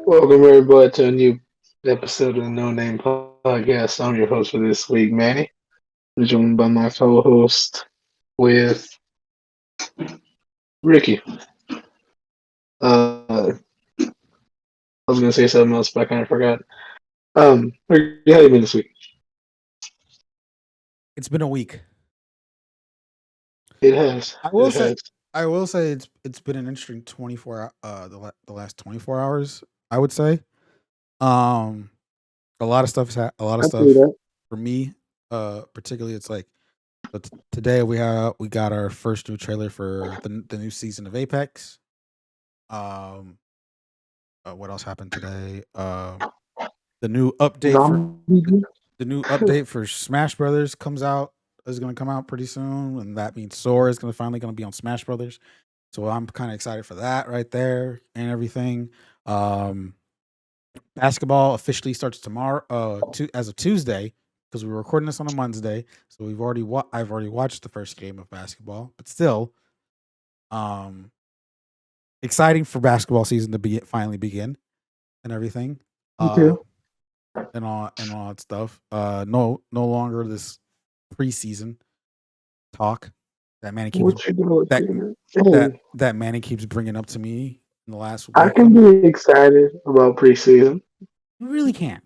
Welcome everybody to a new episode of the No Name Podcast. I'm your host for this week, Manny. I'm joined by my co-host with Ricky. I was gonna say something else, but I kind of forgot. Ricky, how you been this week? It's been a week. It has. I will It say, has. it's been an interesting 24 the last 24 hours. I would say, um, a lot of I see stuff that. for me. Particularly, it's like today we got our first new trailer for the new season of Apex. Um, what else happened today? The new update for the, Zombie. the new update for Smash Brothers comes out is going to come out pretty soon, and that means Sora is going to be on Smash Brothers. So I'm kind of excited for that right there and everything. Um, Basketball officially starts tomorrow, as of Tuesday, because we're recording this on a Wednesday. So I've already watched the first game of basketball, but still, um, exciting for basketball season to be finally begin and everything. Me Uh, too. and all that stuff. No longer this preseason talk that Manny keeps What you doing? that Hey, that Manny keeps bringing up to me in the last I week. can be excited about preseason. You really can't.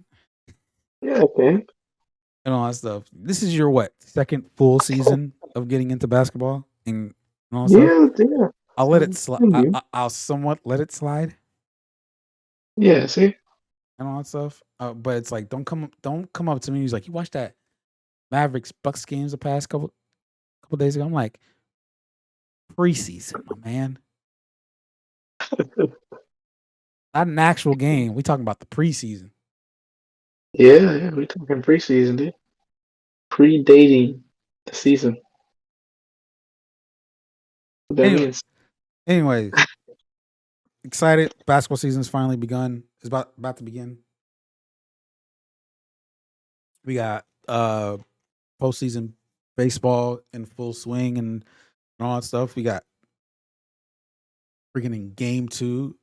Yeah, I can. And all that stuff. This is your what second full season of getting into basketball and all that stuff. Yeah, yeah. I'll let it slide. Thank you. I'll somewhat let it slide Yeah, see? and all that stuff. But it's like don't come up to me. He's like, you watched that Mavericks Bucks games the past couple days ago. I'm like, preseason, my man, not an actual game. We talking about the preseason. Yeah, yeah, we're talking preseason, dude. Predating the season. What that Anyway, means. anyways, excited. Basketball season's finally begun. It's about to begin. We got postseason baseball in full swing and all that stuff. We got freaking in game two,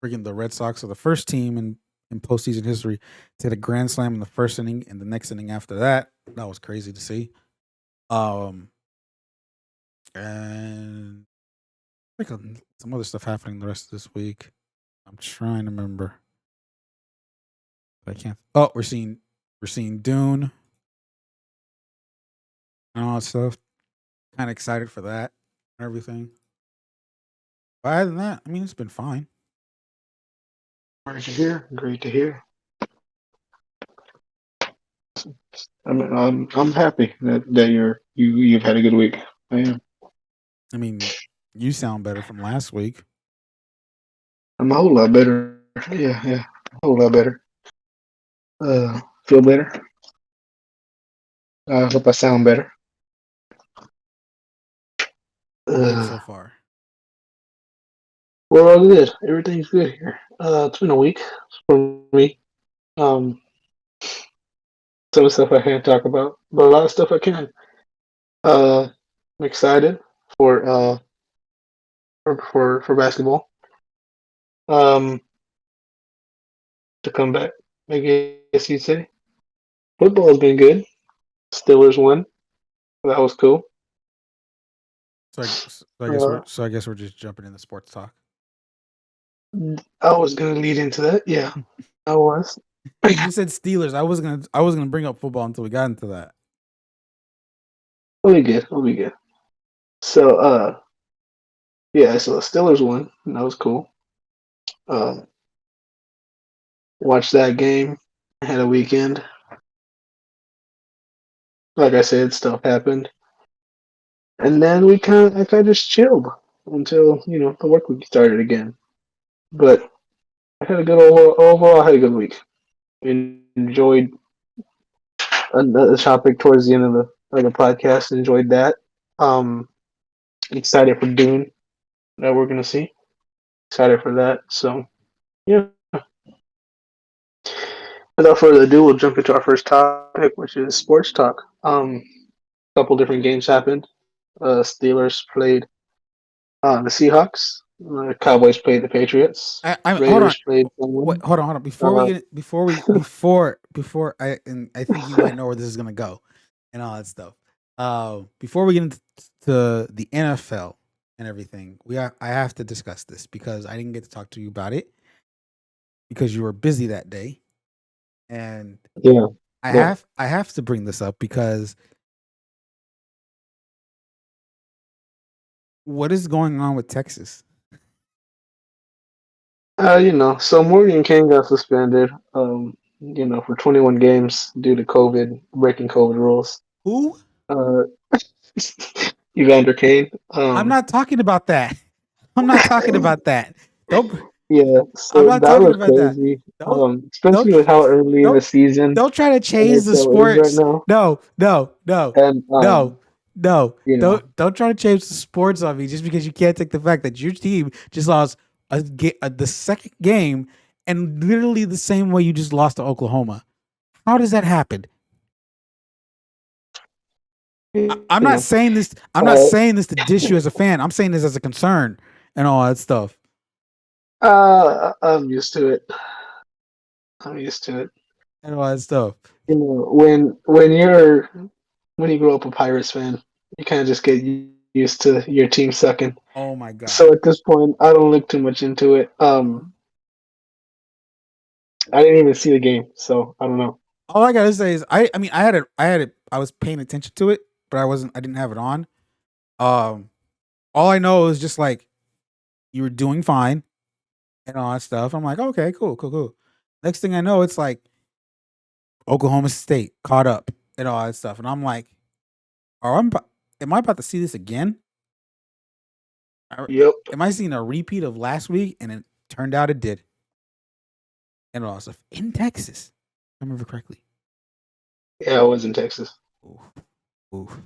freaking the Red Sox are the first team in postseason history to hit a grand slam in the first inning and the next inning after that. That was crazy to see. Um and I think some other stuff happening the rest of this week. I'm trying to remember. But I can't. Oh, we're seeing Dune and all that stuff. Kind of excited for that and everything. But other than that, I mean, it's been fine. Great to hear. Great to hear. I'm happy that you've had a good week. I am. I mean, you sound better from last week. I'm a whole lot better. Yeah, yeah. A whole lot better. Feel better. I hope I sound better. Good Uh, so far. we're all good. Everything's good here. It's been a week for me. Um, some stuff I can't talk about, but a lot of stuff I can. I'm excited for uh for basketball. Um, to come back. I guess you'd say. Football's been good. Steelers won. That was cool. Uh, I guess we're just jumping into sports talk. I was gonna lead into that. Yeah, I was. You just said Steelers. I was gonna bring up football until we got into that. We'll be good. We'll be good. So, yeah. So the Steelers won. That was cool. Uh, watched that game. Had a weekend. Like I said, stuff happened, and then I kind of just chilled until the work week started again. But I had a good overall. I had a good week. Enjoyed another topic towards the end of the podcast. Enjoyed that. Um, excited for Dune that we're gonna see. Excited for that. So yeah. Without further ado, we'll jump into our first topic, which is sports talk. A couple different games happened. Steelers played the Seahawks. Cowboys played the Patriots. I hold on. Raiders played Wait, someone. hold on. Uh, Before I and I think you might know where this is gonna go, and all that stuff. Before we get into the NFL and everything, I have to discuss this because I didn't get to talk to you about it because you were busy that day, and yeah, yeah. I have to bring this up because what is going on with Texas? So Morgan King got suspended. For 21 games due to COVID, breaking COVID rules. Who? Uh, Evander Kane. I'm not talking about that. I'm not talking about that. Don't. Yeah, I'm so not that talking was about that. crazy. Don't don't Especially with how early in don't the season don't try to change the NHL is right sports. now, No, no, no, and no, no. you know, Don't try to change the sports on me just because you can't take the fact that your team just lost the second game and literally the same way you just lost to Oklahoma. How does that happen? I'm you not know, saying this. I'm not uh, saying this to dish you as a fan. I'm saying this as a concern and all that stuff. I'm used to it. I'm used to it. And all that stuff. When you grow up a Pirates fan, you kind of just get used to your team sucking. Oh my god. So at this point, I don't look too much into it. I didn't even see the game, so I don't know. All I gotta say is I mean I had it I was paying attention to it, but I didn't have it on. Um all I know is just like you were doing fine and all that stuff. I'm like, okay, cool, cool, cool. Next thing I know, it's like Oklahoma State caught up and all that stuff. And I'm like, am I about to see this again? Yep. Am I seeing a repeat of last week? And it turned out it did. And all that stuff in Texas. If I remember correctly. Yeah, I was in Texas. Oof, oof,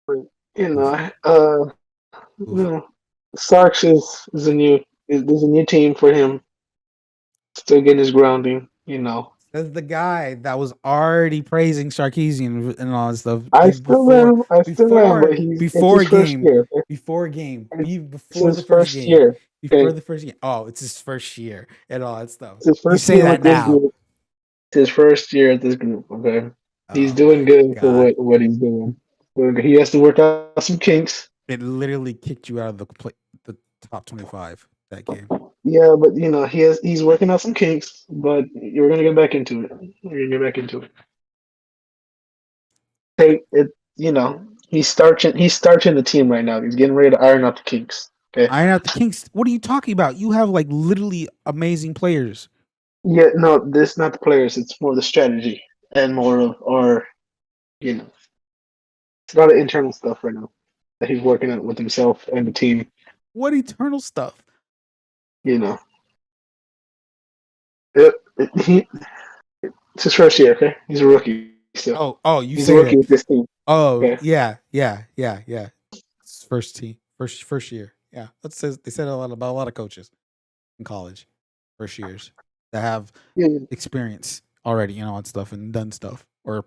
But, you oof, know, uh, you oof. know, Sarks is a new team for him. Still getting his grounding. That's the guy that was already praising Sarkeesian and all that stuff I still am. I still am. But it's before his a first game, year. Okay? before a game, It's before the his first first game, year. before Okay, the first game. Oh, it's his first year and all that stuff. it's his You first say year that with this now. group. It's his first year at this group. Okay, he's Oh doing my good for god! what he's doing. He has to work out some kinks. It literally kicked you out of the top 25 that game. Yeah, but he's working out some kinks. But you're gonna get back into it. You're gonna get back into it. Hey, he's starching the team right now. He's getting ready to iron out the kinks. Okay. Iron out the kinks. What are you talking about? You have like literally amazing players. Yeah, no, this not the players. It's more the strategy and more of our, it's a lot of internal stuff right now that he's working out with himself and the team. What eternal stuff? You know, it, he it's his first year. Okay, he's a rookie still. Oh, you He's a say rookie that. with this team. Oh, Okay. yeah. It's first team, first year. Yeah, that's they said a lot about a lot of coaches in college, first years that have Yeah, yeah. experience already, and stuff and done stuff, or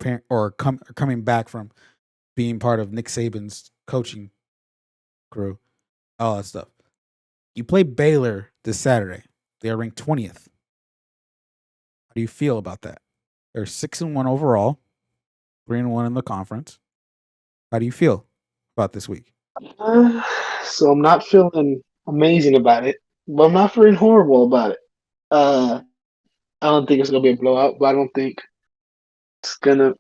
coming back from being part of Nick Saban's coaching crew, all that stuff. You play Baylor this Saturday. They are ranked 20th. How do you feel about that? They're 6-1 overall, 3-1 in the conference. How do you feel about this week? Uh, so I'm not feeling amazing about it, but I'm not feeling horrible about it. I don't think it's gonna be a blowout, but it's gonna.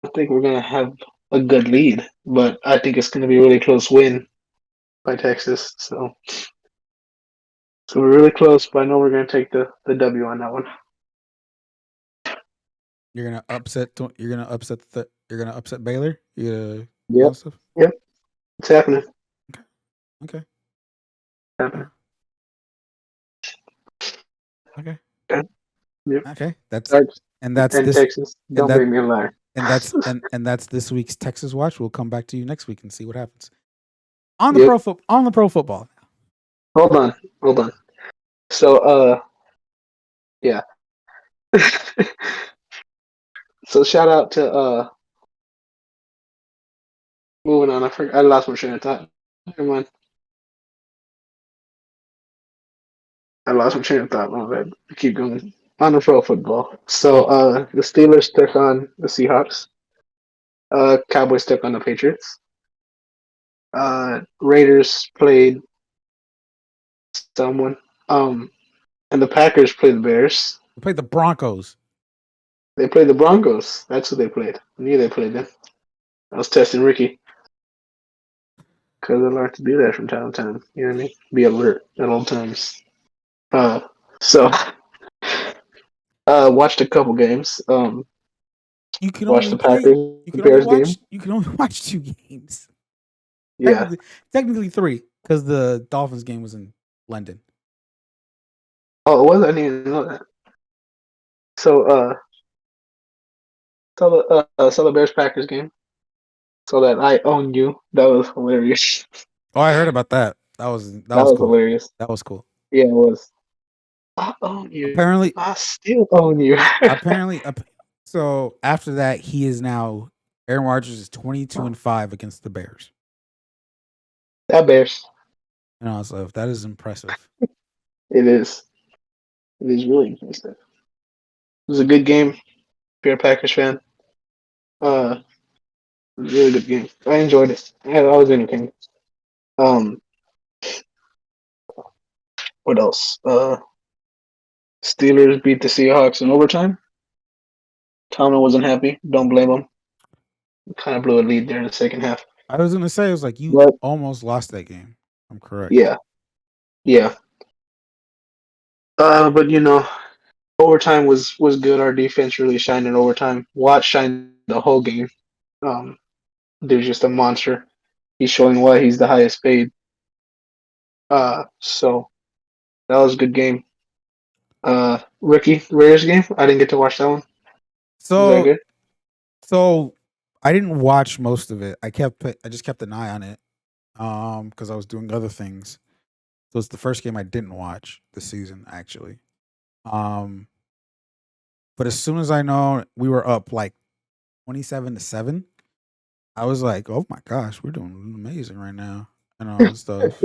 I think we're gonna have a good lead, but I think it's gonna be a really close win by Texas. So we're really close, but I know we're gonna take the W on that one. You're gonna upset you're gonna upset Baylor. Yeah, all Yep, that stuff. yep, it's happening. Okay, okay, Happening. okay, Okay. Yep. okay. Starts That's in this Texas. and Don't make me a liar. and that's this week's Texas Watch. We'll come back to you next week and see what happens Yep. on the pro football. Hold on. Hold on. So yeah. So shout out to moving on. I lost my train of thought. Never mind. I lost my train of thought. My bad. Keep going. On the pro football. So the Steelers took on the Seahawks. Cowboys took on the Patriots. Raiders played someone. And the Packers played the Bears. We played the Broncos. They played the Broncos. That's who they played. I knew they played them. I was testing Ricky because I learned to do that from time to time. You know what I mean? Be alert at all times. Uh, so watched a couple games. You can Watched only the play. Packers You can only Bears game. watch. You can only watch 2 games. Yeah. Technically 3, because the Dolphins game was in London. Oh, it was. I didn't even know that. So saw the Bears Packers game. So that I own you. That was hilarious. Oh, I heard about that. That was That was cool. hilarious. That was cool. Yeah, it was. I own you. Apparently, I still own you. apparently, so after that, he is now Aaron Rodgers is 22-5 against the Bears. That Bears. So that is impressive. It is. It is really impressive. It was a good game. If you're a Packers fan, uh, really good game. I enjoyed it. I was entertained. Um, what else? Steelers beat the Seahawks in overtime. Tomlin wasn't happy. Don't blame him. Kind of blew a lead there in the second half. I was gonna say, it was like you But almost lost that game. I'm correct. yeah. But overtime was good. Our defense really shined in overtime. Watt shined the whole game. There's just a monster. He's showing why he's the highest paid. So that was a good game. Ricky, the Raiders game. I didn't get to watch that one. Was that So good? so I didn't watch most of it. I just kept an eye on it, because I was doing other things. So it's the first game I didn't watch this season, actually. Um, but as soon as I know we were up like 27-7, I was like, "Oh my gosh, we're doing amazing right now," and all that stuff.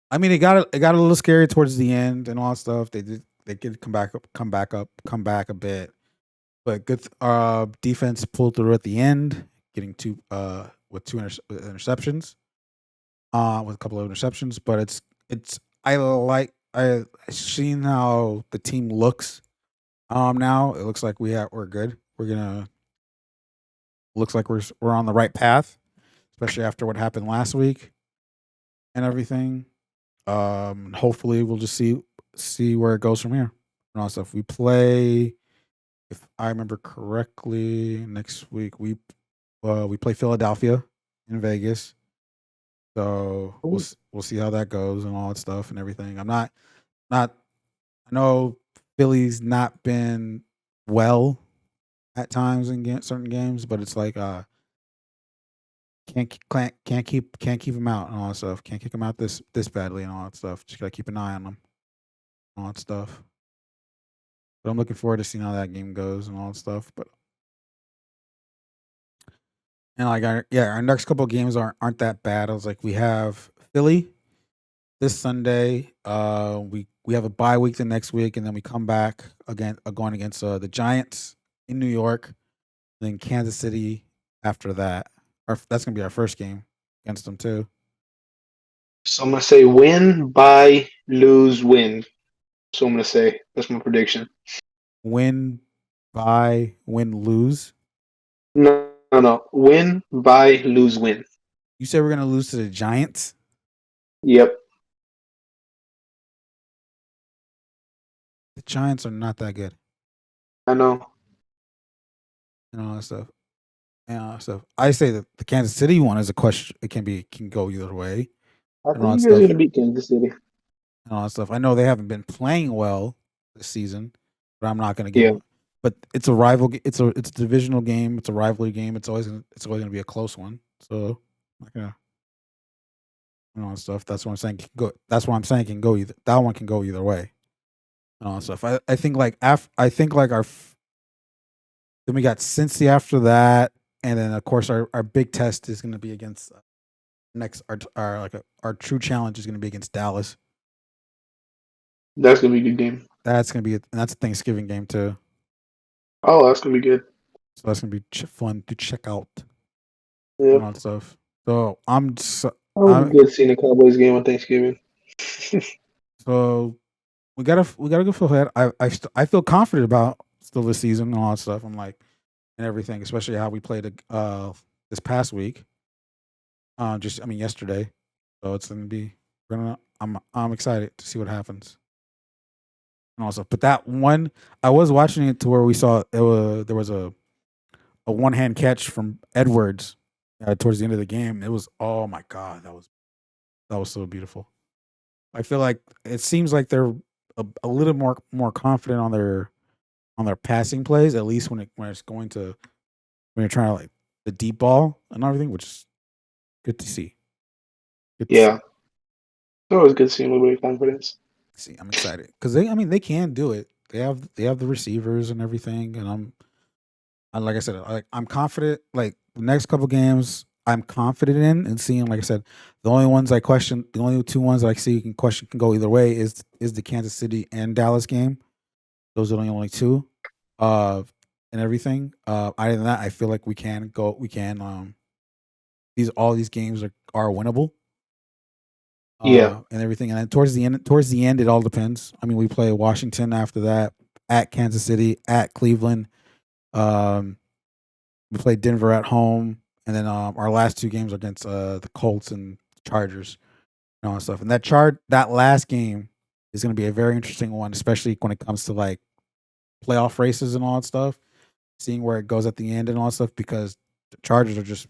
I mean, it got a little scary towards the end and all that stuff. They did come back a bit, but good defense pulled through at the end, getting with interceptions, with a couple of interceptions. But it's I seen how the team looks. Now it looks like we're good. Looks like we're on the right path, especially after what happened last week and everything. Hopefully we'll just see where it goes from here. And also, if we play, if I remember correctly, next week we play Philadelphia in Vegas. So we'll see how that goes and all that stuff and everything. I'm not. I know Philly's not been well at times in certain games, but it's like can't keep them out and all that stuff. Can't kick them out this badly and all that stuff. Just gotta keep an eye on them, and all that stuff. But I'm looking forward to seeing how that game goes and all that stuff. But and like our next couple of games aren't that bad. I was like, we have Philly this Sunday. We have a bye week the next week, and then we come back again going against the Giants in New York, then Kansas City after that. That's gonna be our first game against them too. So I'm gonna say win, buy, lose, win. So I'm gonna say that's my prediction. Win, buy, win, lose. No. Win, buy, lose, win. You said we're gonna lose to the Giants. Yep, The Giants are not that good I know. and all that stuff. And all that stuff. I say that the Kansas City one is a question. It can go either way I and all think that you guys are stuff. gonna beat Kansas City. And all that stuff. I know they haven't been playing well this season, but I'm not gonna give Yeah. them. But it's a rival. It's a divisional game. It's a rivalry game. It's always gonna be a close one. So I'm not gonna and all that stuff. That's what I'm saying. Can go. That's what I'm saying. Can go either. That one can go either way and all that stuff. I think like I think like then we got Cincy after that, and then of course our big test is going to be against next our true challenge is going to be against Dallas. That's gonna be a good game. That's gonna be that's a Thanksgiving game too. Oh, that's gonna be good. So that's gonna be fun to check out and Yep. all that stuff. So That would I'm be good seeing a Cowboys game on Thanksgiving. so we gotta go for ahead. I feel confident about still this season and all that stuff. I'm like and everything, especially how we played this past week. Just I mean yesterday. So it's gonna be we're gonna I'm excited to see what happens. And also, but that one I was watching it to where we saw there was a one hand catch from Edwards towards the end of the game. It was oh my god, that was so beautiful. I feel like it seems like they're a little more confident on their passing plays, at least when it's going to when you're trying to like the deep ball and everything, which is good to see. Good to see. Yeah, that was good seeing a little bit of confidence. See, I'm excited because I mean, they can do it. They have the receivers and everything, and like I said, I'm confident. Like the next couple games, I'm confident in and seeing. Like I said, the only ones I question, the only two ones that I see can question can go either way is the Kansas City and Dallas game. Those are the only two, uh, and everything. Other than that, I feel like we can go. We can. These all these games are winnable. Yeah, And everything. And then towards the end, it all depends. I mean, we play Washington after that, at Kansas City, at Cleveland. Um, we play Denver at home, and then our last two games are against the Colts and Chargers and all that stuff. And that last game is going to be a very interesting one, especially when it comes to like playoff races and all that stuff. Seeing where it goes at the end and all that stuff, because the Chargers are just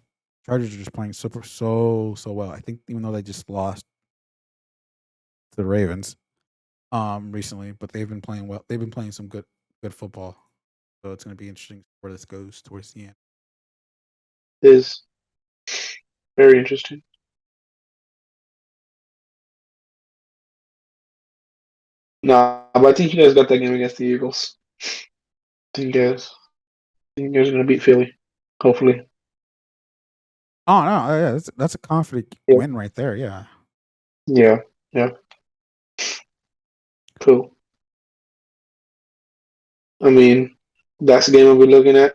playing so well. I think even though they just lost to the Ravens, recently, but they've been playing well. They've been playing some good football. So it's going to be interesting where this goes towards the end. it is very interesting. No, but I think you guys got that game against the Eagles. Think you guys are gonna beat Philly. Hopefully. Oh no, yeah, that's a confident Yeah. win right there. Yeah. Yeah. Yeah. Cool. I mean, that's the game I'll be looking at.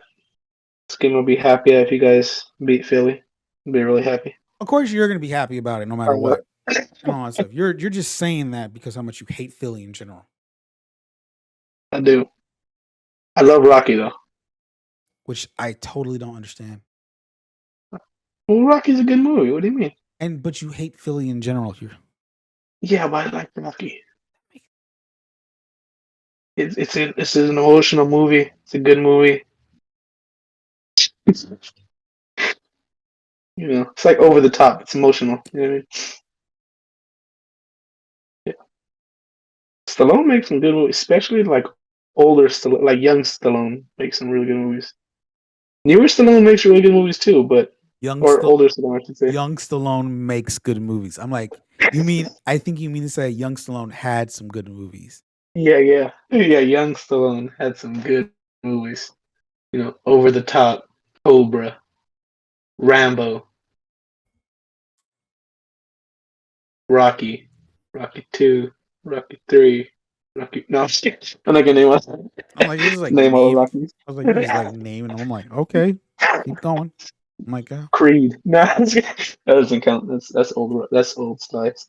This game I'll be happy if you guys beat Philly. I'll be really happy. Of course, you're going to be happy about it no matter Uh, what. And all that stuff. You're just saying that because how much you hate Philly in general, I do. I love Rocky though. which I totally don't understand. Well, Rocky's a good movie. What do you mean? And but you hate Philly in general here. Yeah, but I like Rocky. It's an emotional movie. It's a good movie. You know, it's like over the top. It's emotional. You know what I mean? Yeah. Stallone makes some good movies, especially like older Stallone, like young Stallone makes some really good movies. Newer Stallone makes really good movies too, but Young or still older Stallone, I should say. Young Stallone makes good movies. I'm like, you mean I think you mean to say Young Stallone had some good movies. Yeah. Young Stallone had some good movies. You know, Over the Top, Cobra, Rambo, Rocky, Rocky 2, Rocky 3, Rocky. No, I'm not gonna name all, I'm like, you're just like name all the name. Rockies. I was like, you're just like naming them. I'm like, okay, keep going. I'm like, yeah. Creed. No, that doesn't count. That's old. That's old spice.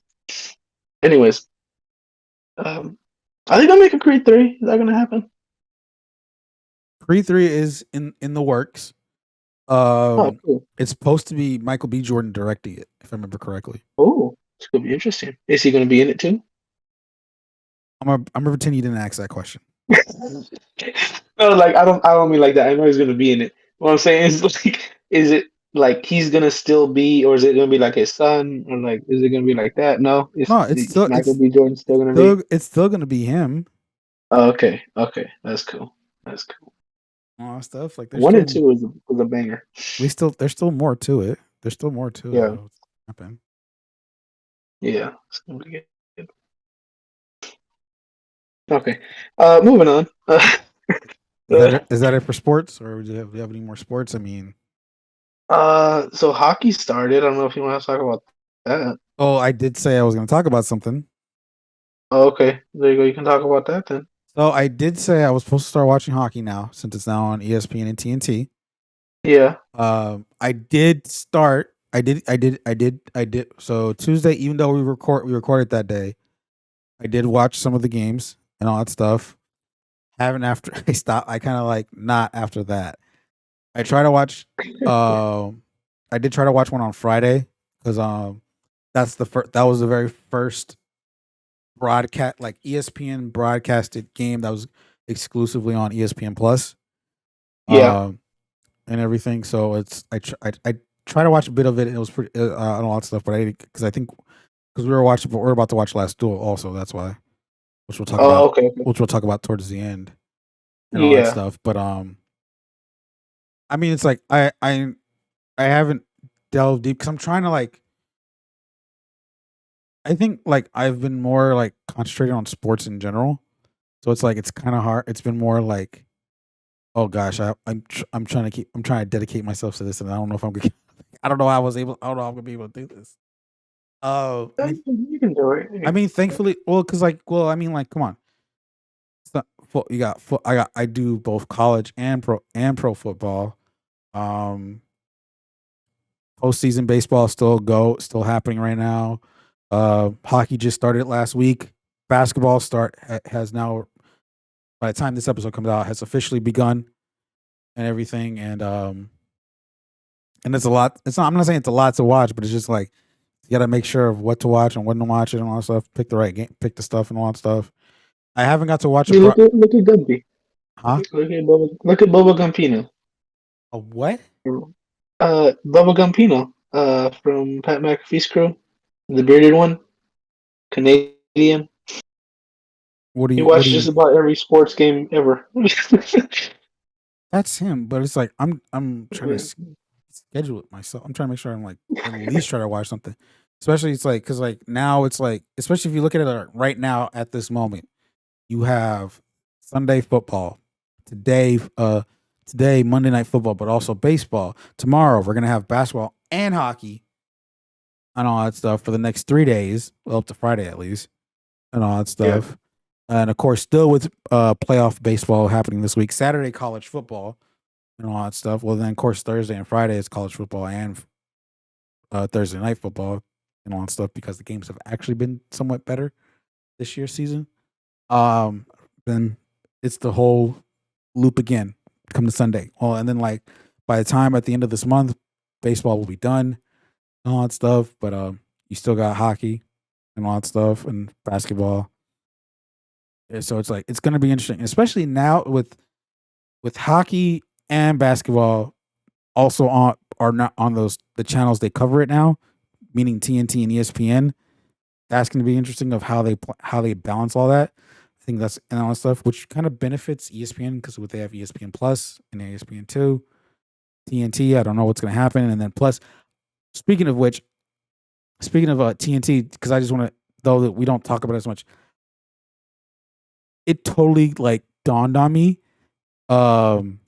Anyways, are they gonna make a Creed 3? Is that gonna happen? Creed 3 is in the works. Oh, cool. It's supposed to be Michael B. Jordan directing it, if I remember correctly. Oh, it's gonna be interesting. Is he gonna be in it too? I'm gonna pretend you didn't ask that question. No, like I don't mean like that. I know he's gonna be in it. What I'm saying is like, is it like he's gonna still be, or is it gonna be like his son, or like is it gonna be like that? No, No, is Michael B. Jordan still gonna be? it's still gonna be him. Oh, okay, that's cool. That's cool. All that stuff. Like there's 1 and 2 was a banger. there's still more to it. There's still more to it. Yeah, What's happen. yeah, it's gonna be good. Okay, moving on. Is that it for sports, or do you have any more sports? I mean, So hockey started. I don't know if you want to talk about that. oh, I did say I was going to talk about something. Oh, okay, there you go. You can talk about that then. So I did say I was supposed to start watching hockey now since it's now on ESPN and TNT. Yeah. I did start. I did. So Tuesday, even though we recorded that day, I did watch some of the games and all that stuff. Haven't after I stopped. I kind of like not after that. I try to watch. Um, I did try to watch one on Friday because that's the first. That was the very first broadcast, like ESPN broadcasted game that was exclusively on ESPN Plus. Yeah. Um, and everything. So it's I try to watch a bit of it. It was pretty and all that stuff, but I think because we're about to watch Last Duel also. That's why, which we'll talk Oh, about, okay. Okay. which we'll talk about towards the end and all that Yeah. stuff. But I mean, it's like I haven't delved deep because I'm trying to like. I think like I've been more like concentrated on sports in general, so it's like it's kind of hard. It's been more like, oh gosh, I'm trying to keep I'm trying to dedicate myself to this, and I don't know if I'm gonna. I don't know how I was able. I don't know how I'm gonna be able to do this. You can do I it. mean, thankfully, well, because like, well, I mean, like, come on, it's not, you got, I do both college and pro football. Um, Postseason baseball still happening right now. Hockey just started last week. Basketball has now, by the time this episode comes out, has officially begun and everything. And it's a lot. It's not. I'm not saying it's a lot to watch, but it's just like you got to make sure of what to watch and when to watch it and all that stuff. Pick the right game, pick the stuff and all that stuff. I haven't got to watch I mean, look at Gumpy. huh? Look at Bubba Gumpino. A what? Bubba Gumpino. From Pat McAfee's crew, the bearded one, Canadian. He What do watched just you? about every sports game ever. That's him. But it's like I'm trying to schedule it myself. I'm trying to make sure I'm like at least try to watch something. Especially it's like because like now it's like especially if you look at it like, right now at this moment, you have Sunday football today. Today Monday night football, but also baseball. Tomorrow we're gonna have basketball and hockey and all that stuff for the next 3 days, well up to Friday at least, and all that Yeah. stuff. And of course, still with playoff baseball happening this week. Saturday college football and all that stuff. Well, then of course Thursday and Friday is college football and Thursday night football and all that stuff because the games have actually been somewhat better this year's season. Um, then it's the whole loop again. Come to Sunday. Well, and then like by the time at the end of this month, baseball will be done and all that stuff. But you still got hockey and all that stuff and basketball. So it's like it's gonna be interesting, especially now with hockey and basketball also on are not on those the channels they cover it now, meaning TNT and ESPN. That's going to be interesting of how they balance all that. I think that's and all that stuff, which kind of benefits ESPN because they have ESPN Plus and ESPN2, TNT. I don't know what's going to happen, and then plus. Speaking of which, speaking of TNT, because I just want to though that we don't talk about it as much. It totally like dawned on me. Um,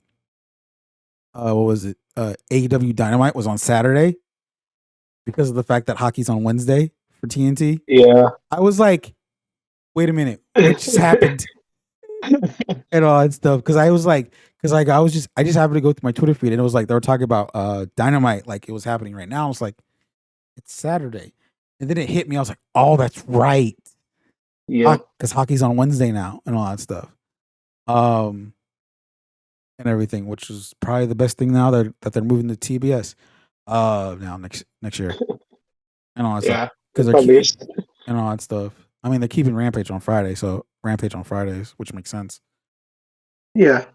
what was it? AEW Dynamite was on Saturday because of the fact that hockey's on Wednesday for TNT. Yeah. I was like, wait a minute, what just happened? And all that stuff. Cause I was like, I just happened to go through my Twitter feed and it was like, they were talking about Dynamite, like it was happening right now. I was like, it's Saturday. And then it hit me. I was like, oh, that's right. Yeah. Cause hockey's on Wednesday now and all that stuff. Um, and everything, which is probably the best thing now that they're moving to TBS now next year and all that stuff Yeah. because It they're probably is. and all that stuff. I mean, they're keeping Rampage on Friday, so Rampage on Fridays, which makes sense. Yeah.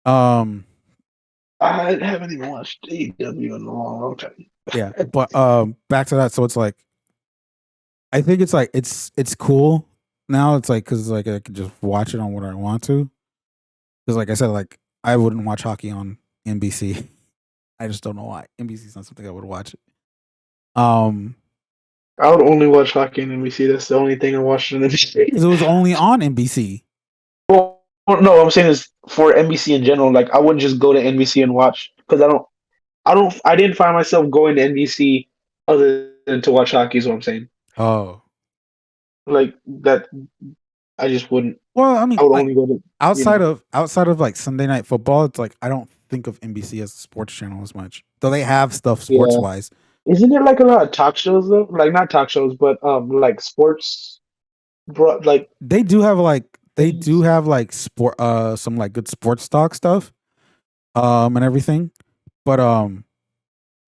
Um, I haven't even watched AEW in a long, long time. yeah, but back to that. So it's like, I think it's like it's cool now. It's like because like I can just watch it on what I want to. Because like I said, like I wouldn't watch hockey on NBC. I just don't know why NBC is not something I would watch. Um, I would only watch hockey on NBC. That's the only thing I watched on NBC. because it was only on NBC. No, I'm saying is for NBC in general. Like I wouldn't just go to NBC and watch because I didn't find myself going to NBC other than to watch hockey. Is what I'm saying. Oh, like that. I just wouldn't. Well, I I mean, would like only go to outside of like Sunday Night Football, it's like I don't think of NBC as a sports channel as much, though they have stuff sports yeah. wise. Isn't it like a lot of talk shows though? Like not talk shows, but like sports, bro. Like They do have like sport some like good sports talk stuff and everything, but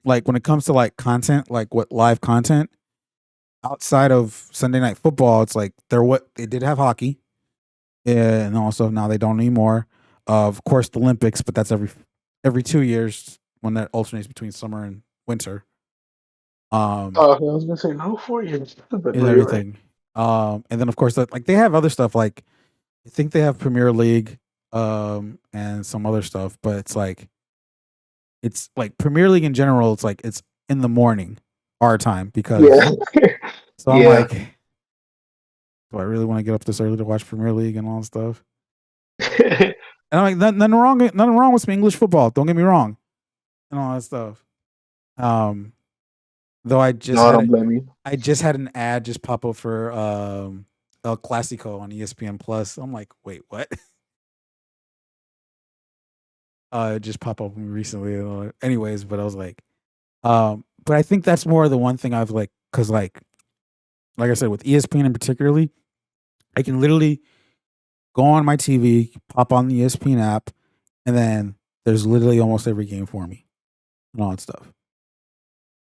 like when it comes to like content, like what live content outside of Sunday Night Football, it's like they did have hockey, and also now they don't anymore. Of course, the Olympics, but that's every 2 years when that alternates between summer and winter. I was gonna say no 4 years, but And no, you're right. everything. And then of course, like they have other stuff. Like I think they have Premier League, and some other stuff. But it's like Premier League in general. It's like it's in the morning, our time, because Yeah, so I'm yeah. like, do I really want to get up this early to watch Premier League and all that stuff? And I'm like, nothing wrong with some English football. Don't get me wrong, and all that stuff. Um, though No, I don't blame you. I just had an ad just pop up for El Clasico on ESPN Plus. I'm like, wait, what? It just popped up on me recently. Anyways, but I was like, but I think that's more the one thing I've like, cause like I said, with ESPN in particularly, I can literally go on my TV, pop on the ESPN app, and then there's literally almost every game for me and all that stuff.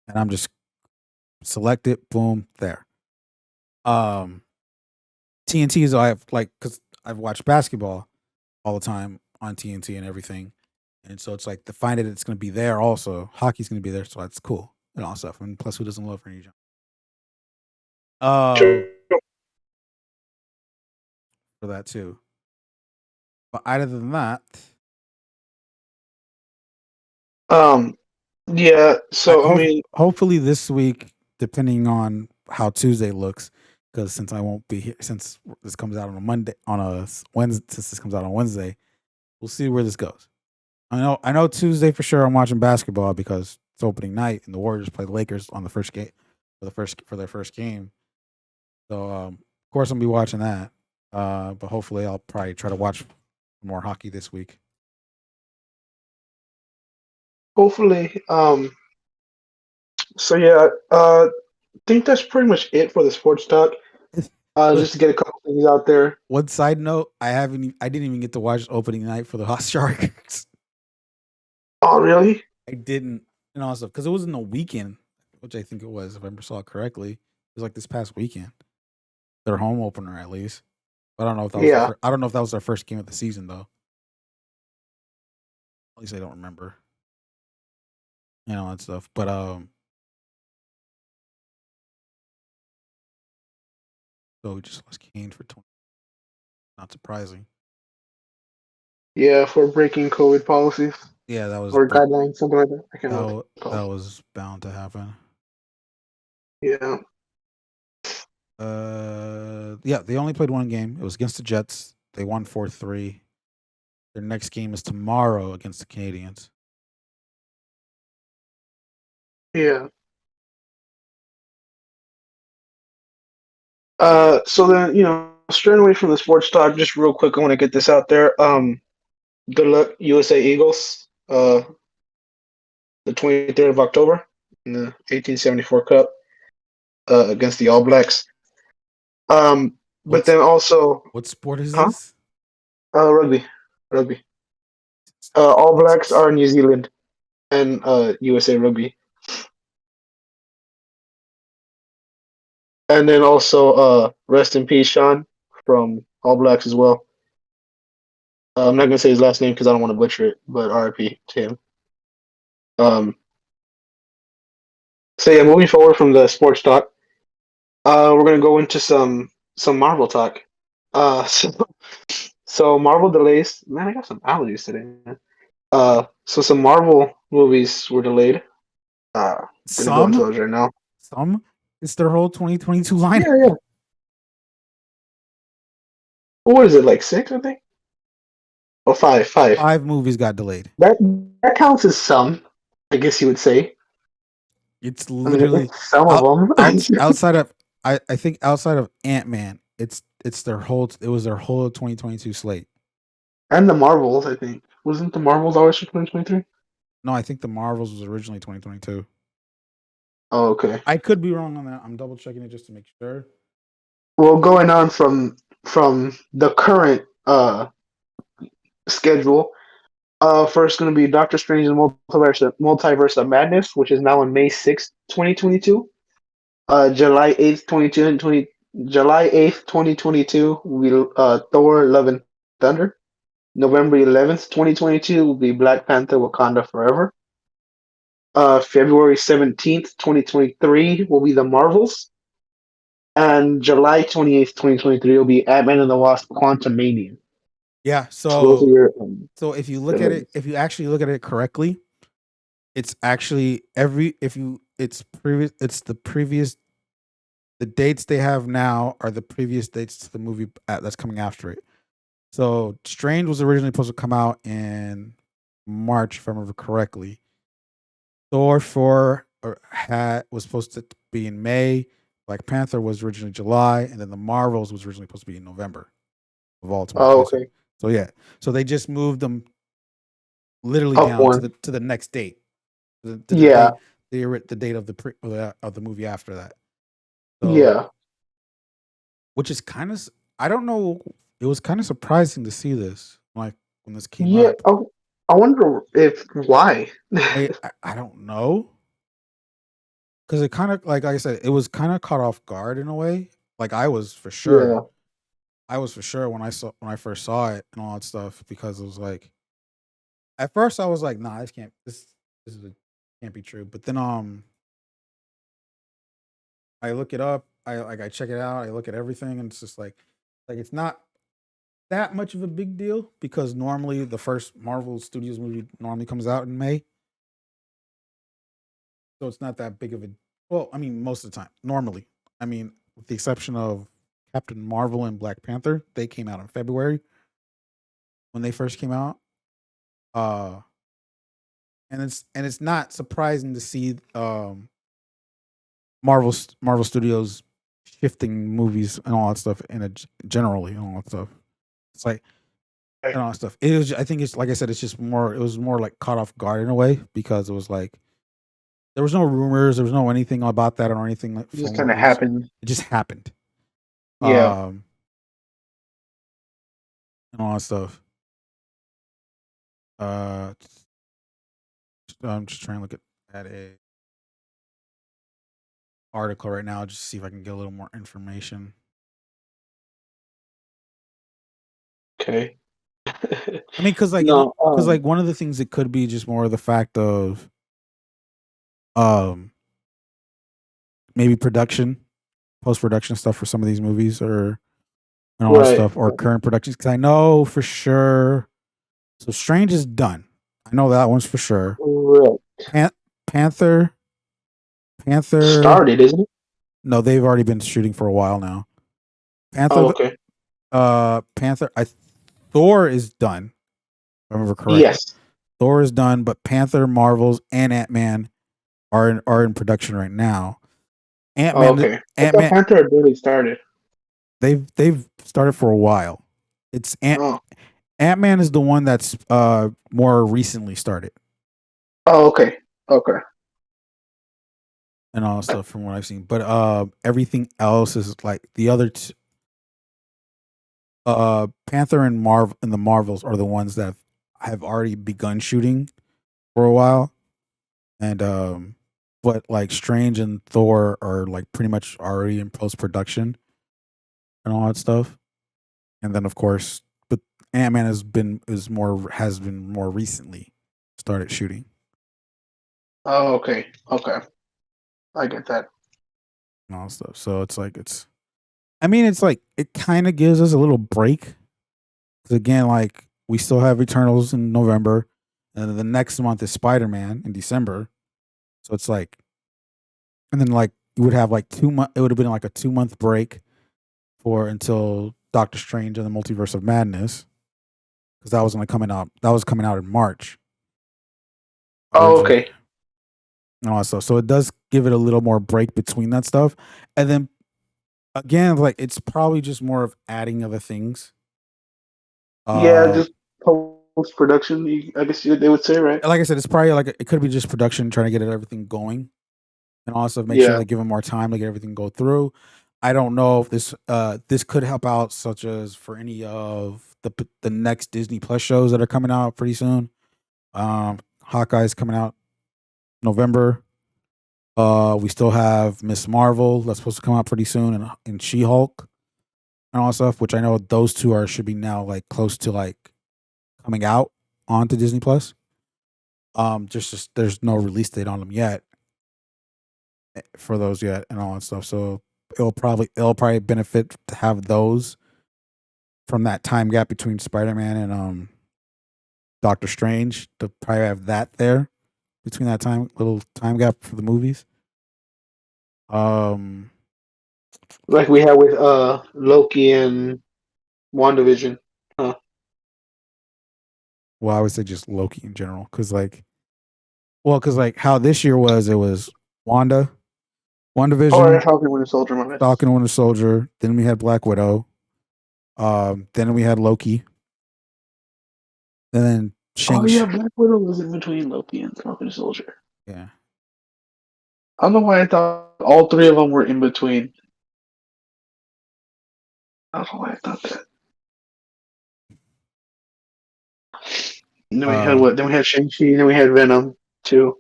And I'm just select it, boom, there. Um, TNT is I have like because I've watched basketball all the time on TNT and everything, and so it's like to find it, it's going to be there. Also, hockey's going to be there, so that's cool and all stuff. And plus, who doesn't love Ernie Jones? Sure. For that too. But other than that, Um, yeah. So I mean, hopefully this week, depending on how Tuesday looks, because since I won't be here, since this comes out on a Monday, on a Wednesday, since this comes out on Wednesday, we'll see where this goes. I know Tuesday for sure. I'm watching basketball because it's opening night, and the Warriors play the Lakers on the first game for their first game. So of course I'm gonna be watching that. But hopefully I'll probably try to watch more hockey this week. hopefully. So yeah. I think that's pretty much it for the sports talk. Just to get a couple things out there. One side note: I didn't even get to watch opening night for the Hot Sharks. Oh, really? I didn't, and also because it was in the weekend, which I think it was, if I saw it correctly. It was like this past weekend, their home opener at least. But I don't know if that was Yeah. I don't know if that was their first game of the season though. At least I don't remember. That stuff. But so we just lost Kane for 20. Not surprising. Yeah, for breaking COVID policies Yeah, that was or guidelines, something like that. I can't remember what it's that called. was bound to happen. Yeah. Yeah, they only played one game. It was against the Jets. They won 4-3. Their next game is tomorrow against the Canadians. Yeah. So then, straying away from the sports talk, just real quick, I want to get this out there. Good luck, USA Eagles. The 23rd of October in the 1874 Cup against the All Blacks. But then also, What sport is huh? this? Rugby. All Blacks are New Zealand and USA Rugby. And then also, rest in peace, Sean, from All Blacks as well. I'm not gonna say his last name because I don't want to butcher it, but RIP to him. Um, so yeah, moving forward from the sports talk, we're gonna go into some Marvel talk. So Marvel delays. Man, I got some allergies today. Man. So some Marvel movies were delayed. Gonna go into those right now. Some. It's their whole 2022 lineup. Yeah. What is it, like 6? I think. Oh, five. 5 movies got delayed. That counts as some. I guess you would say. It's I mean, literally it's some of them. outside of I think outside of Ant-Man, it's their whole it was their whole 2022 slate. And the Marvels, I think. Wasn't the Marvels always for 2023? No, I think the Marvels was originally 2022. Oh, okay. I could be wrong on that. I'm double checking it just to make sure. Well, going on from the current schedule, first going to be Doctor Strange and Multiverse of Madness, which is now on May 6th, 2022. July 8th, 2022 will be Thor: Love and Thunder. November 11th, 2022 will be Black Panther: Wakanda Forever. February 17th, 2023 will be The Marvels. And July 28th, 2023 will be Ant-Man and the Wasp: Quantumania. Yeah, So those are so your so if you look at it, if you actually look at it correctly, it's actually it's the previous the dates they have now are the previous dates to the movie that's coming after it. So Strange was originally supposed to come out in March, if I remember correctly. Thor 4 was supposed to be in May. Black Panther was originally July, and then the Marvels was originally supposed to be in November of all Oh, 2022. okay. So yeah, so they just moved them literally Up down one. to the next date, to the Yeah. date the date of of the movie after that. So Yeah. which is kind of I don't know. It was kind of surprising to see this like when this came Yeah. up. I wonder if why. I don't know because it kind of like I said, it was kind of caught off guard in a way. Like I was for sure. Yeah. I was for sure when I first saw it and all that stuff because it was like at first I was like, nah, this can't be true. But then I look it up, I check it out, I look at everything, and it's just like it's not that much of a big deal because normally the first Marvel Studios movie normally comes out in May, so it's not that big of a. Well, I mean, most of the time, normally, I mean, with the exception of Captain Marvel and Black Panther, they came out in February when they first came out. Uh, and it's not surprising to see Marvel Studios shifting movies and all that stuff generally and all that stuff. It's like and all that stuff. It was I think it's like I said, it's just more it was more like caught off guard in a way because it was like there was no rumors, there was no anything about that or anything like It just from kind what of was happened. it just happened. Yeah. And all that stuff. Uh I'm just trying to look at a article right now just to see if I can get a little more information. Okay. I mean, No. because like one of the things it could be just more the fact of um maybe post production stuff for some of these movies or and all that Right. stuff or current productions. Because I know for sure. So Strange is done. I know that one's for sure. Right. Pan- Panther, Panther. Started, isn't it? No, they've already been shooting for a while now. Oh, Panther, okay. Panther. Thor is done. If I remember correctly. Yes. Thor is done, but Panther, Marvels, and Ant-Man are in production right now. Oh, Ant-Man, okay. I thought Ant-Man. Panther had barely started. They've started for a while. It's Oh. Ant-Man is the one that's more recently started Oh, okay. Okay. and all that stuff from what I've seen. But everything else is like the other Panther and the Marvels are the ones that have already begun shooting for a while. And but like Strange and Thor are like pretty much already in post production and all that stuff. And then of course, but Ant-Man has been more recently started shooting. Oh, okay. Okay. I get that. And all that stuff. So it's like I mean it's like it kind of gives us a little break. Cuz again like we still have Eternals in November and then the next month is Spider-Man in December. So it's like and then like you would have like 2 month it would have been like a 2 month break for until Doctor Strange and the Multiverse of Madness because that was going to coming out that was coming out in March Oh, originally okay. and all that stuff. So it does give it a little more break between that stuff. And then again, like it's probably just more of adding other things. Yeah, Uh, just post production. I guess they would say, right? like I said, it's probably like it could be just production trying to get everything going, and also make sure Yeah. they give them more time to get everything go through. I don't know if this could help out, such as for any of the next Disney Plus shows that are coming out pretty soon. Hawkeye's coming out November. We still have Miss Marvel that's supposed to come out pretty soon, and She Hulk and all that stuff. Which I know those two are should be now like close to like coming out onto Disney Plus. Just there's no release date on them yet for those yet and all that stuff. So it'll probably benefit to have those from that time gap between Spider Man and Doctor Strange to probably have that there between that time little time gap for the movies. Um, Like we had with Loki and WandaVision. Huh. well, I would say just Loki in general, because like how this year was, it was Wanda, Oh, WandaVision, and Falcon and Winter Soldier, my bad. Falcon and Winter Soldier. Then we had Black Widow. Then we had Loki. And then Oh Shang. yeah, Black Widow was in between Loki and Falcon and Soldier. Yeah, I don't know why I thought all three of them were in between. I don't know why I thought that. And then we had uh, what? Then we had Shang-Chi, then we had Venom too.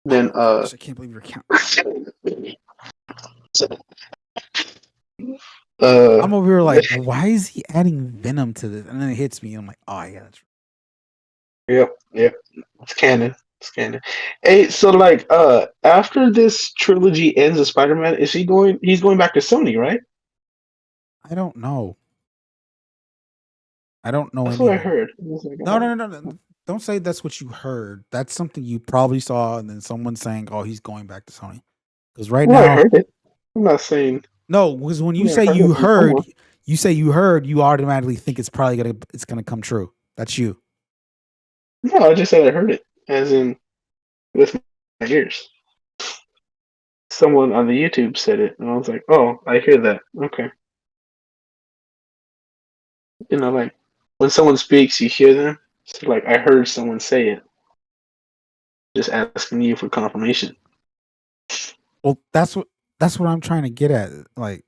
Then gosh, I can't believe you're counting. I'm over here like, why is he adding Venom to this? And then it hits me. I'm like, oh yeah, that's yep. It's canon. It's canon. Hey, so like after this trilogy ends of Spider-Man, he's going back to Sony, right? I don't know. I don't know That's what I anything. heard. I was like, No, no, no, no, no. Don't say that's what you heard. That's something you probably saw, and then someone saying, "Oh, he's going back to Sony." Because right well, I now, heard it. I'm not saying no, because when you I say heard you it from heard, someone. you heard, you automatically think it's gonna come true. That's you. No, I just said I heard it, as in with my ears. Someone on the YouTube said it, and I was like, "Oh, I hear that." Okay, like when someone speaks, you hear them. So like I heard someone say it. Just asking you for confirmation. Well, that's what I'm trying to get at. Like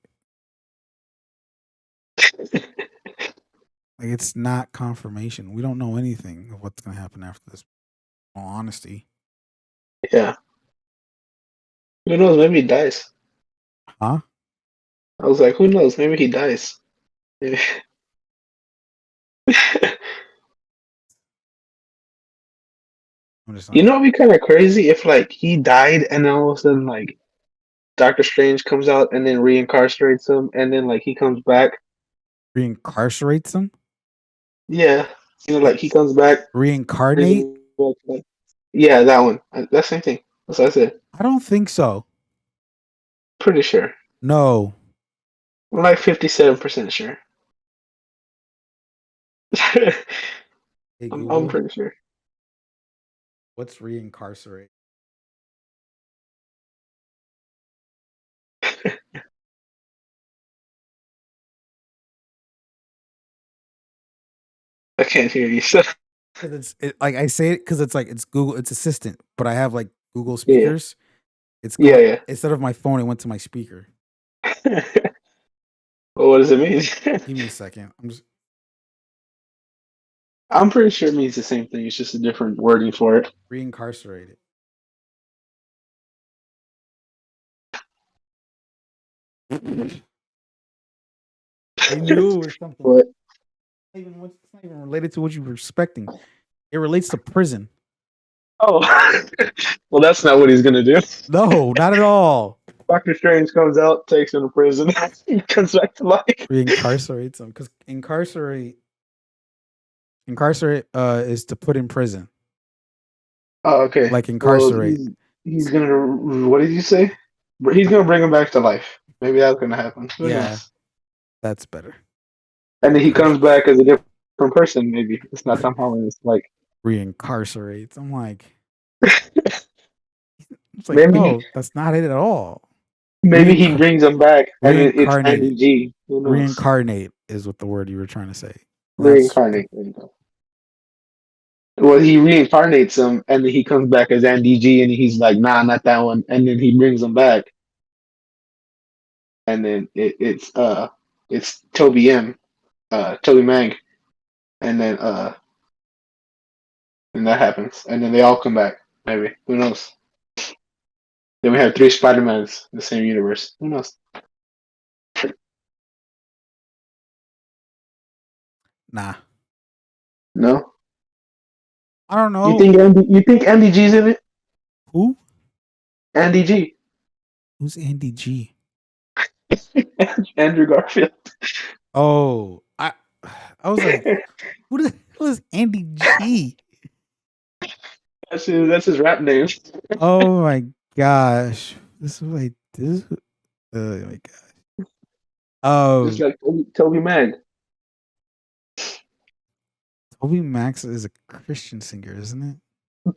it's not confirmation. We don't know anything of what's gonna happen after this. In all honesty, Yeah, who knows? Maybe he dies. huh? I was like, who knows? Maybe he dies. Maybe. I'm just You not know, it'd be kind of crazy if like he died and then all of a sudden like Doctor Strange comes out and then reincarcerates him, and then like he comes back. reincarcerates them. Yeah, like he comes back, brings Reincarnate? him back. Yeah, that one. That same thing. That's what I said. I don't think so. Pretty sure. No. I'm like 57% sure. Hey I'm Google, pretty sure. what's reincarcerate? I can't hear you. So Because like I say it because it's like it's Google, it's Assistant, but I have like Google yeah, speakers. It's going yeah, instead of my phone, it went to my speaker. yeah. Well, what does it mean? Give me a second. I'm pretty sure it means the same thing. It's just a different wording for it. Reincarcerated. I knew it was something. But It's not even related to what you were expecting. It relates to prison. oh, well, that's not what he's gonna do. No, not at all. Doctor Strange comes out, takes him to prison, he comes back to life. Reincarcerates them because incarcerate is to put in prison, Oh, okay. like Well, incarcerate. he's gonna. What did you say? He's gonna bring him back to life. Maybe that's gonna happen. Who Yeah, knows? that's better. And then he comes Incarcerate. back as a different person. Maybe it's not Tom Holland. It's like Reincarcerates. I'm like, it's like maybe he no, that's not it at all. Maybe he brings them back, and it's Reincarnated. Andy G. Who knows? Reincarnate is what the word you were trying to say. That's Reincarnate. There you go. Well, he reincarnates them, and then he comes back as Andy G, and he's like, "Nah, not that one." And then he brings them back, and then it's Toby Toby Mang, and then and that happens, and then they all come back. Maybe who knows? Then we have three Spider-Mans in the same universe. Who knows? nah. No. I don't You know think Andy G's in it? who. Andy G. Who's Andy G? Andrew Garfield. Oh, I was like, who the hell is Andy G? That's his rap name. Oh my gosh, this is like this. Oh my gosh. Just like Toby Mag. Toby Max is a Christian singer, isn't it?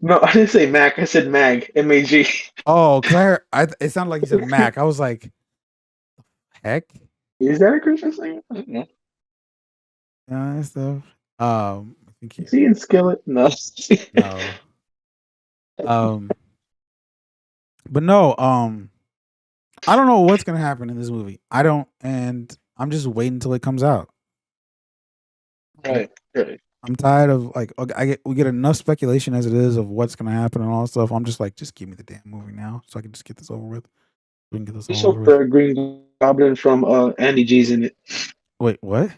No, I didn't say Mac. I said Mag. MAG. Oh, Claire, it sounded like you said Mac. I was like, heck, Is that a Christian singer? I don't know. and stuff. I think Is he in Skillet? No. no. But no. I don't know what's gonna happen in this movie. I don't, and I'm just waiting until it comes out. Right. I'm tired of like we get enough speculation as it is of what's gonna happen and all that stuff. I'm just like, just give me the damn movie now, so I can just get this over with. We can get this Just all over hope with. the Green Goblin from Andy G's in it. Wait, what?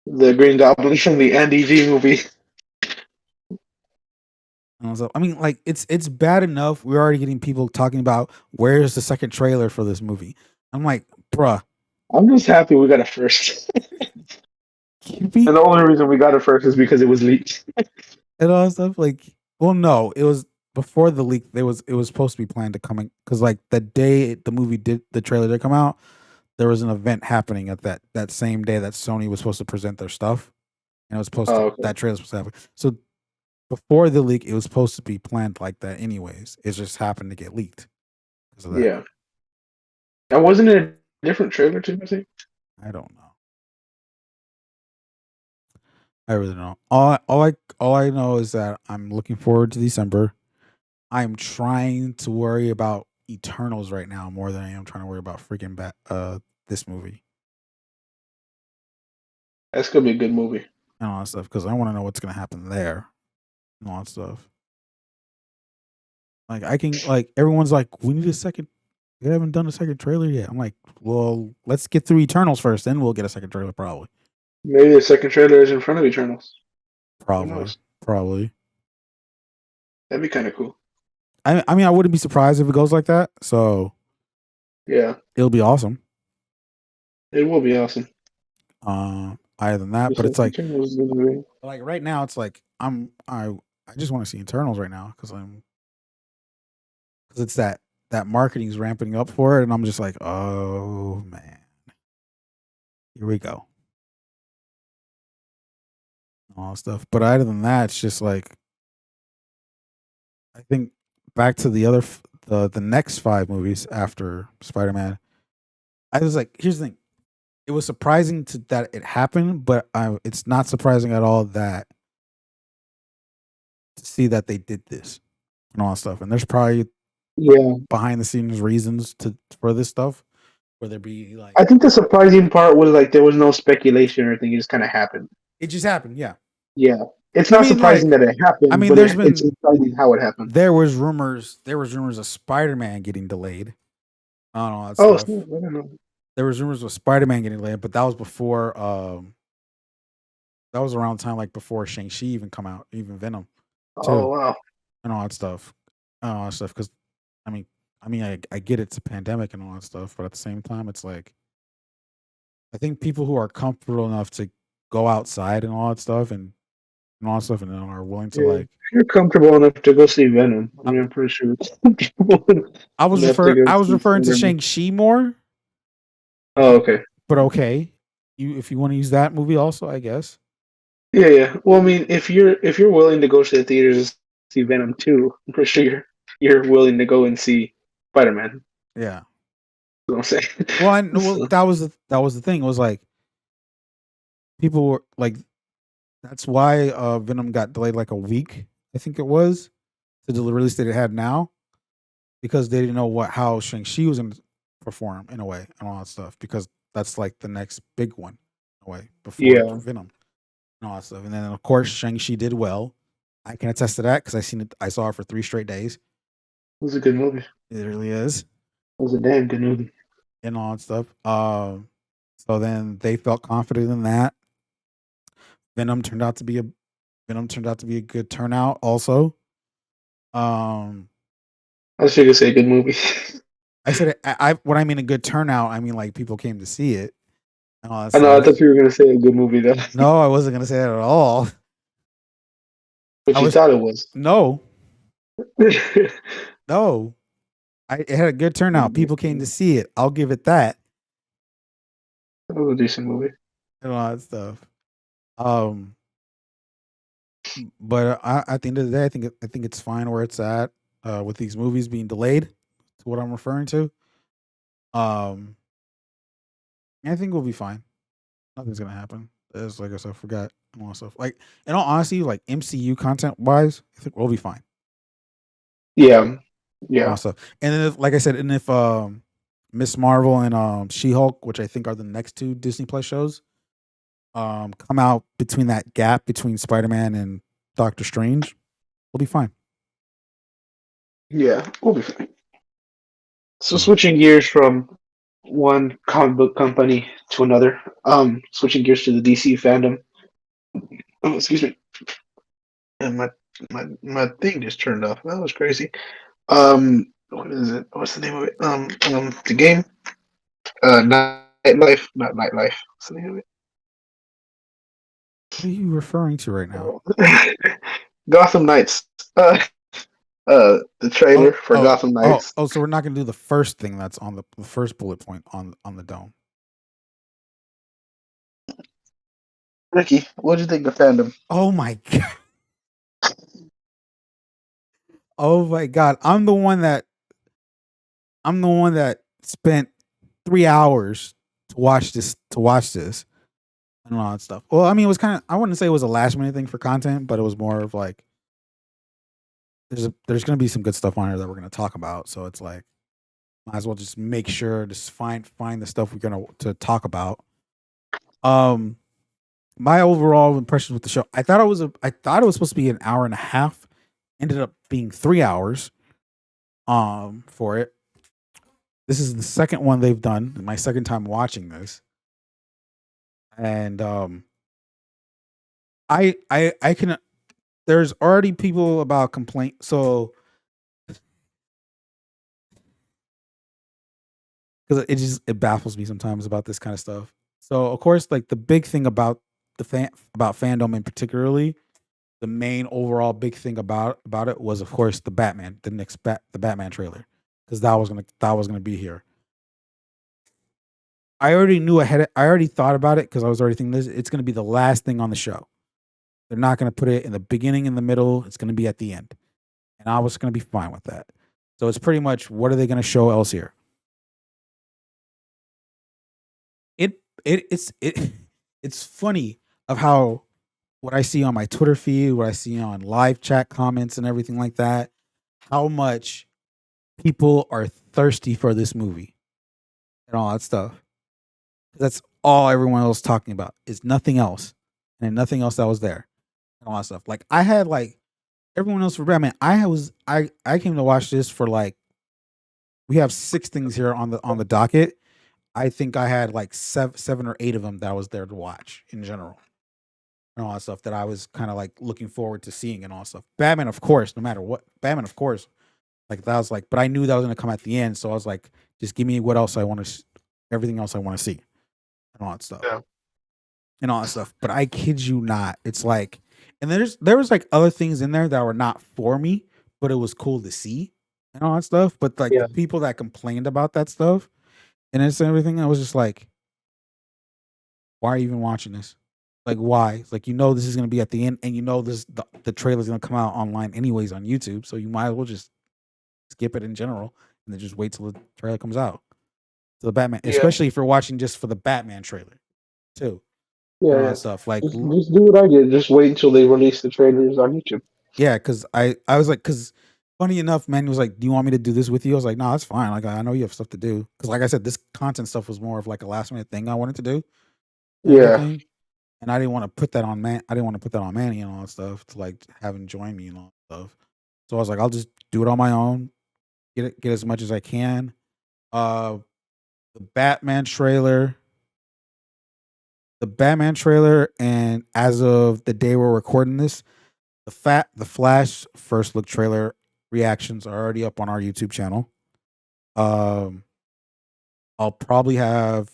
The Green Goblin from the Andy G movie. I mean, like it's bad enough. We're already getting people talking about where's the second trailer for this movie. I'm like, bruh, I'm just happy we got it first. can we And the only reason we got it first is because it was leaked. and all that stuff? Like, well, no, it was before the leak. It was supposed to be planned to come in because like the day the trailer did come out, there was an event happening at that same day that Sony was supposed to present their stuff, and it was supposed to Oh, okay. that trailer was supposed to happen. So before the leak, it was supposed to be planned like that, anyways. It just happened to get leaked because of that. Yeah. And wasn't it a different trailer too, I think? I don't know. I really don't know. All I know is that I'm looking forward to December. I'm trying to worry about Eternals right now more than I am trying to worry about freaking this movie That's gonna be a good movie. and all that stuff because I want to know what's gonna happen there and all that stuff. Like I can like everyone's like, we need a second. We haven't done a second trailer yet. I'm like, well, let's get through Eternals first, then we'll get a second trailer probably. Maybe the second trailer is in front of Eternals. Probably. That'd be kind of cool. I mean, I wouldn't be surprised if it goes like that. So Yeah, it'll be awesome. it will be awesome. Other than that, Just but it's like Eternals is gonna be- right now, it's like I just want to see Eternals right now because it's that marketing's ramping up for it, and I'm just like, oh man, here we go, all that stuff. But other than that, it's just like I think back to the other the next 5 movies after Spider-Man. I was like, here's the thing. It was surprising that it happened, but it's not surprising at all that to see that they did this and all that stuff. And there's probably behind the scenes reasons for this stuff, whether it be like I think the surprising part was like there was no speculation or anything; it just kind of happened. it just happened. Yeah, it's not surprising that it happened. I mean, but there's it's been surprising how it happened. There was rumors of Spider-Man getting delayed. On all that Oh, stuff. I don't know. There was rumors of Spider-Man getting delayed, but that was before. That was around the time like before Shang-Chi even come out, even Venom. Too, Oh wow! and all that stuff, because I mean, I get it's a pandemic and all that stuff, but at the same time, it's like I think people who are comfortable enough to go outside and all that stuff and all that stuff, and then are willing to like. If you're comfortable enough to go see Venom, I mean, I'm pretty sure it's I was referring to Shang-Chi more. Oh, okay. But okay, if you want to use that movie also, I guess. Yeah. Well, I mean, if you're willing to go to the theaters to see Venom 2, I'm pretty sure you're willing to go and see Spider-Man. Yeah. what I'm saying. Well, well, So, that was the thing. It was like people were like, that's why Venom got delayed like a week. I think it was to the release that it had now, because they didn't know how Shang-Chi was going to perform in a way and all that stuff, because that's like the next big one in a way before yeah, Venom and all that stuff. And then of course Shang-Chi did well. I can attest to that because I saw it for 3 straight days. it was a good movie. It really is. It was a damn good movie. And all that stuff. So then they felt confident in that. Venom turned out to be a good turnout also. Um I was going to say a good movie. I said when I mean a good turnout, I mean like people came to see it and all that I know. I stuff. thought you were going to say a good movie though, No, I wasn't gonna say that at all. but I you was thought it was. no, It no. It had a good turnout. People came to see it. I'll give it that was a decent movie. and all that stuff. Um, but at the end of the day, I think it's fine where it's at with these movies being delayed. To what I'm referring to. Um, I think we'll be fine. Nothing's gonna happen. As like I said, I forgot and all that stuff. Like in all honesty, like MCU content wise, I think we'll be fine. Yeah, yeah, Also, and then like I said, and if Miss Marvel and She Hulk, which I think are the next two Disney Plus shows, come out between that gap between Spider Man and Doctor Strange, we'll be fine. yeah. We'll be fine. So So, switching gears from one comic book company to another. Switching gears to the DC fandom. Oh, excuse me. And my thing just turned off. That was crazy. What is it? What's the name of it? The game. Nightlife, not Nightlife. What's the name of what are you referring to right now? it? Gotham Knights. The Oh, trailer for Gotham Knights. So we're not gonna do the first thing that's on the first bullet point on the dome. Ricky, what do you think of fandom? Oh my god! Oh my god! I'm the one that spent 3 hours to watch this and all that stuff. Well, I mean, it was kind of, I wouldn't say it was a last minute thing for content, but it was more of like there's going to be some good stuff on here that we're going to talk about. So it's like might as well just make sure to find the stuff we're going to talk about. Um, my overall impressions with the show, I thought it was supposed to be an hour and a half. Ended up being 3 hours. For it. This is the second one they've done. My second time watching this, and I can. There's already people about complaint. So because it baffles me sometimes about this kind of stuff. So of course, like the big thing about about fandom in particularly, the main overall big thing about it was of course the Batman, the Batman trailer, because that was gonna be here. I already knew ahead. I already thought about it because I was already thinking this. It's gonna be the last thing on the show. They're not gonna put it in the beginning, in the middle. It's gonna be at the end, and I was gonna be fine with that. So it's pretty much what are they gonna show else here? It it's funny of how what I see on my Twitter feed, what I see on live chat comments and everything like that, how much people are thirsty for this movie and all that stuff. That's all everyone else talking about. Is nothing else. And nothing else that was there. And all that stuff. Like I had like everyone else for Batman. I came to watch this for like we have 6 things here on the docket. I think I had like seven or eight of them that I was there to watch in general and all that stuff that I was kind of like looking forward to seeing and all that stuff. Batman, of course, no matter what. Batman, of course, like that was like, but I knew that was going to come at the end, so I was like, just give me what else I want to, everything else I want to see and all that stuff Yeah. and all that stuff. But I kid you not, it's like, and there was like other things in there that were not for me, but it was cool to see and all that stuff. But like Yeah. the people that complained about that stuff and it's everything, I was just like, why are you even watching this? Like why? It's like this is gonna be at the end, and the trailer's gonna come out online anyways on YouTube, so you might as well just skip it in general and then just wait till the trailer comes out. to the Batman, Yeah, especially if you're watching just for the Batman trailer too, and yeah, all yeah. that stuff. Like, Just do what I did. Just wait until they release the trailers on YouTube. yeah, because I was like, because funny enough, man, he was like, "Do you want me to do this with you?" I was like, "No, that's fine. Like, I know you have stuff to do." Because, like I said, this content stuff was more of like a last minute thing I wanted to do and Yeah, everything, and I didn't want to put that on man. I didn't want to put that on Manny and all that stuff to like have him join me and all that stuff. So I was like, I'll just do it on my own, get as much as I can. Uh, the Batman trailer, the Batman trailer, and as of the day we're recording this, the Flash first look trailer reactions are already up on our YouTube channel. Um, I'll probably have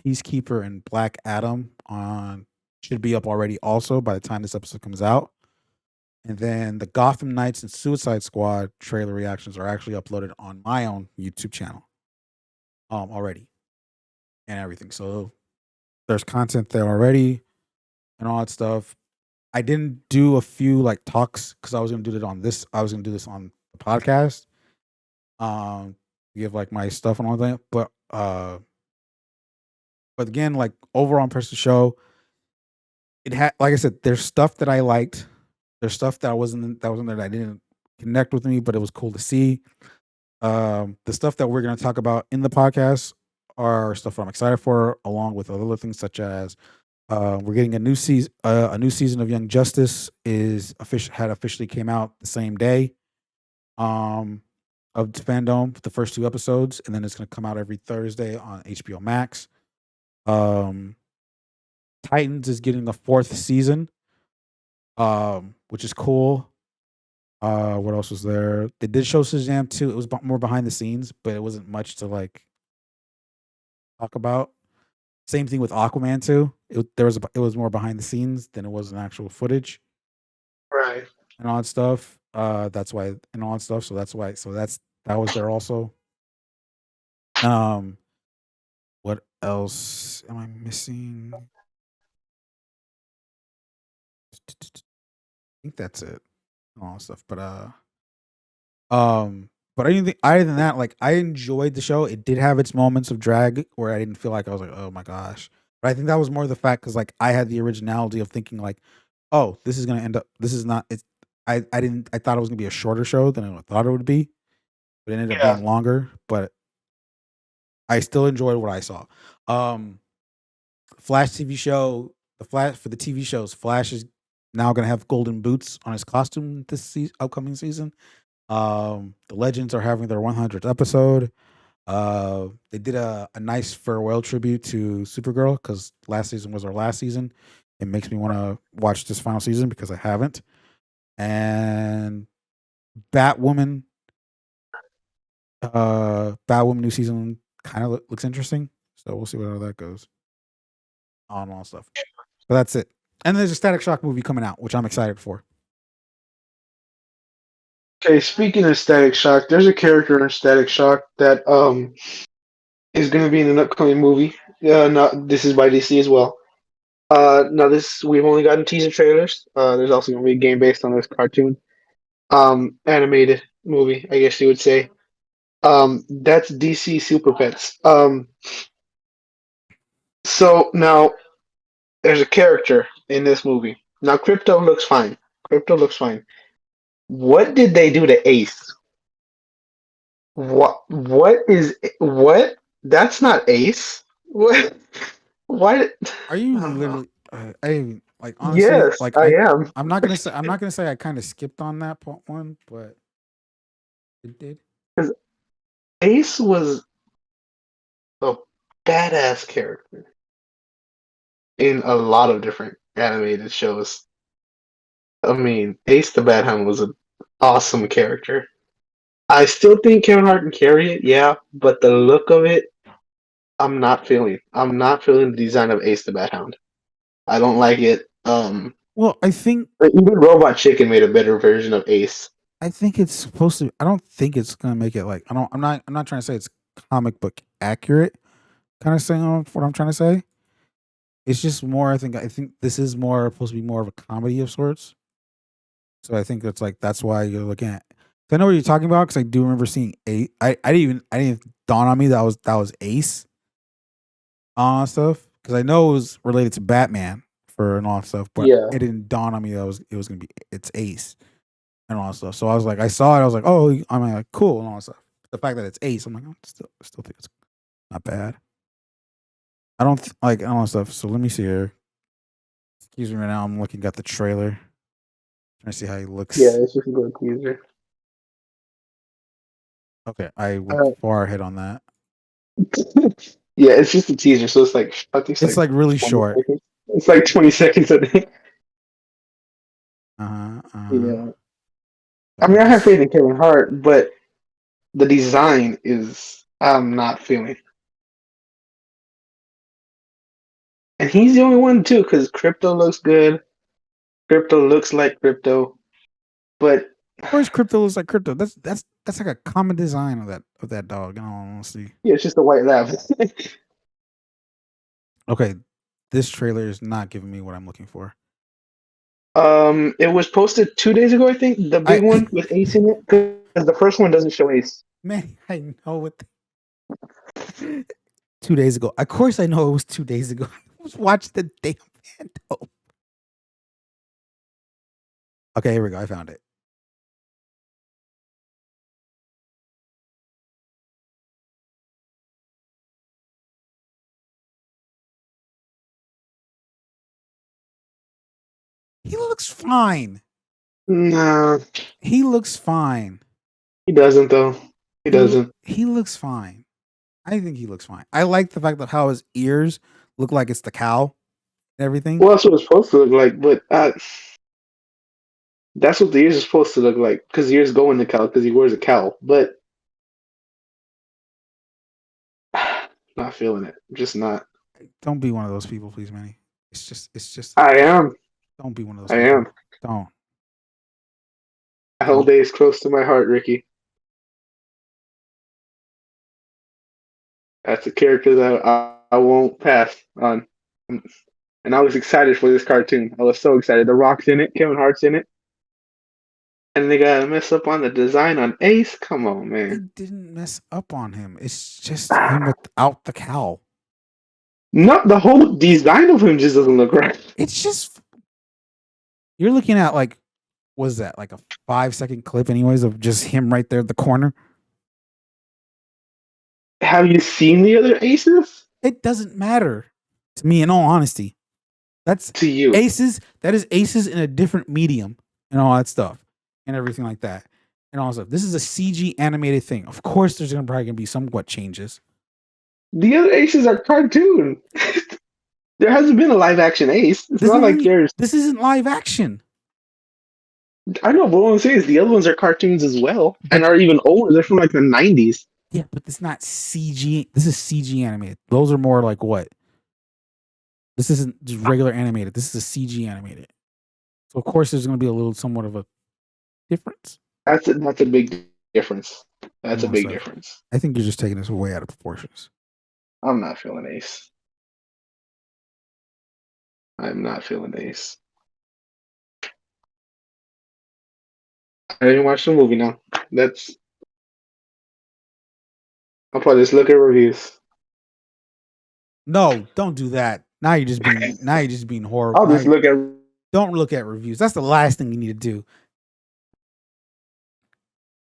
Peacekeeper and Black Adam on should be up already also by the time this episode comes out. And then the Gotham Knights and Suicide Squad trailer reactions are actually uploaded on my own YouTube channel already and everything. So there's content there already and all that stuff. I didn't do a few like talks because I was gonna do it on this. I was gonna do this on the podcast. Give like my stuff and all that. But again, like overall impressive show. It had, like I said, there's stuff that I liked. There's stuff that wasn't there that I didn't connect with me, but it was cool to see. The stuff that we're gonna talk about in the podcast are stuff I'm excited for, along with other things such as we're getting a new season. A new season of Young Justice had officially came out the same day of Fandom, the first 2 episodes, and then it's going to come out every Thursday on HBO Max. Um, Titans is getting the 4th season, which is cool. What else was there? They did show Shazam too. It was more behind the scenes, but it wasn't much to like talk about. Same thing with Aquaman too. It was more behind the scenes than it was an actual footage right. and all that stuff. That's why and all that stuff. So that's why. So that was there also. Um, what else am I missing? I think that's it. And all that stuff. But anything other than that, like I enjoyed the show. It did have its moments of drag where I didn't feel like I was like, oh my gosh. But I think that was more the fact because like I had the originality of thinking like, oh, this is gonna end up. This is not. It's. I thought it was gonna be a shorter show than I thought it would be, but it ended up Yeah. being longer. But I still enjoyed what I saw. Um, Flash TV show. The Flash for the TV shows. Flash is now gonna have golden boots on his costume this upcoming season. The Legends are having their 100th episode. They did a nice farewell tribute to Supergirl because last season was our last season. It makes me want to watch this final season because I haven't. And Batwoman, Batwoman new season kind of looks interesting. So we'll see how that goes on all stuff. But that's it. And there's a Static Shock movie coming out, which I'm excited for. Okay, speaking of Static Shock, there's a character in Static Shock that is going to be in an upcoming movie. Not this is by DC as well. Now this we've only gotten teaser trailers. There's also going to be a game based on this cartoon, animated movie, I guess you would say. That's DC Super Pets. So now there's a character in this movie. Now Crypto looks fine. Crypto looks fine. What did they do to Ace? What is what? That's not Ace. What? What? Are you Uh, literally? I like honestly, yes, like I am. I'm not gonna say I kind of skipped on that part one, but it did. Because Ace was a badass character in a lot of different animated shows. I mean, Ace the Bad Hound was an awesome character. I still think Kevin Hart can carry it, yeah, but the look of it, I'm not feeling. I'm not feeling the design of Ace the Bad Hound. I don't like it. Well, I think Even Robot Chicken made a better version of Ace. it's supposed to. I don't think it's gonna make it like I don't. I'm not trying to say it's comic book accurate. Kind of saying what I'm trying to say. It's just more. I think this is more supposed to be more of a comedy of sorts. So I think it's like that's why you're looking at. I know what you're talking about because I do remember seeing Ace. I didn't dawn on me that was Ace stuff because I know it was related to Batman for and all that stuff, but Yeah. it didn't dawn on me that it was gonna be it's Ace and all that stuff. So I was like, I saw it, I was like, oh, I'm like cool and all that stuff. The fact that it's Ace, I'm like, still think it's not bad. I don't like all that stuff. So let me see here. Excuse me, right now I'm looking at the trailer, trying to see how he looks. Yeah, it's just a good teaser. Okay, I went Uh, far ahead on that. yeah, it's just a teaser, so it's like I think It's like really 20 short. seconds. It's like 20 seconds, I think. Yeah. I mean, I have faith in Kevin Hart, but the design is I'm not feeling. And he's the only one too, because Crypto looks good. Crypto looks like Crypto, but Of course, Crypto looks like Crypto. That's like a common design of that dog. In all honesty. yeah, it's just a white lab. Okay, this trailer is not giving me what I'm looking for. It was posted 2 days ago, I think. The big one with Ace in it, because the first one doesn't show Ace. Man, I know what. 2 days ago. Of course, I know it was 2 days ago. I was watching the damn Phantom. Okay, here we go. I found it. He looks fine. No, He looks fine. he doesn't though. He doesn't. He looks fine. I think he looks fine. I like the fact that how his ears look like it's the cow and everything. Well, that's what it's supposed to look like, but that's what the ears are supposed to look like. Because the ears go in the cowl because he wears a cowl. But not feeling it. Just not. Don't be one of those people, please, Manny. It's just. I am. Don't be one of those. I people. am. Don't. Hell Day is close to my heart, Ricky. That's a character that I won't pass on. And I was excited for this cartoon. I was so excited. The Rock's in it. Kevin Hart's in it. And they gotta mess up on the design on Ace. Come on, They man. didn't mess up on him. It's just him without the cowl. Not the whole design of him just doesn't look right. It's just you're looking at like was that like a 5-second clip anyways of just him right there at the corner? Have you seen the other Aces? It doesn't matter to me in all honesty. That's To you. Aces, that is Aces in a different medium and all that stuff and everything like that. And also, this is a CG animated thing. Of course, there's probably gonna be somewhat changes. The other Aces are cartoon. There hasn't been a live action Ace. It's not like there's. This isn't live action. I know, but what I'm saying is the other ones are cartoons as well, and are even older. They're from like the 90s. Yeah, but it's not CG. This is CG animated. Those are more like what? This isn't just regular animated. This is a CG animated. So of course, there's going to be a little somewhat of a difference. That's a big difference. That's a big difference. I think you're just taking this way out of proportions. I'm not feeling Ace. I'm not feeling Ace. I didn't watch the movie now. I'll probably just look at reviews. No, don't do that. Now you're just being horrible. I'll just look at. Don't look at reviews. That's the last thing you need to do.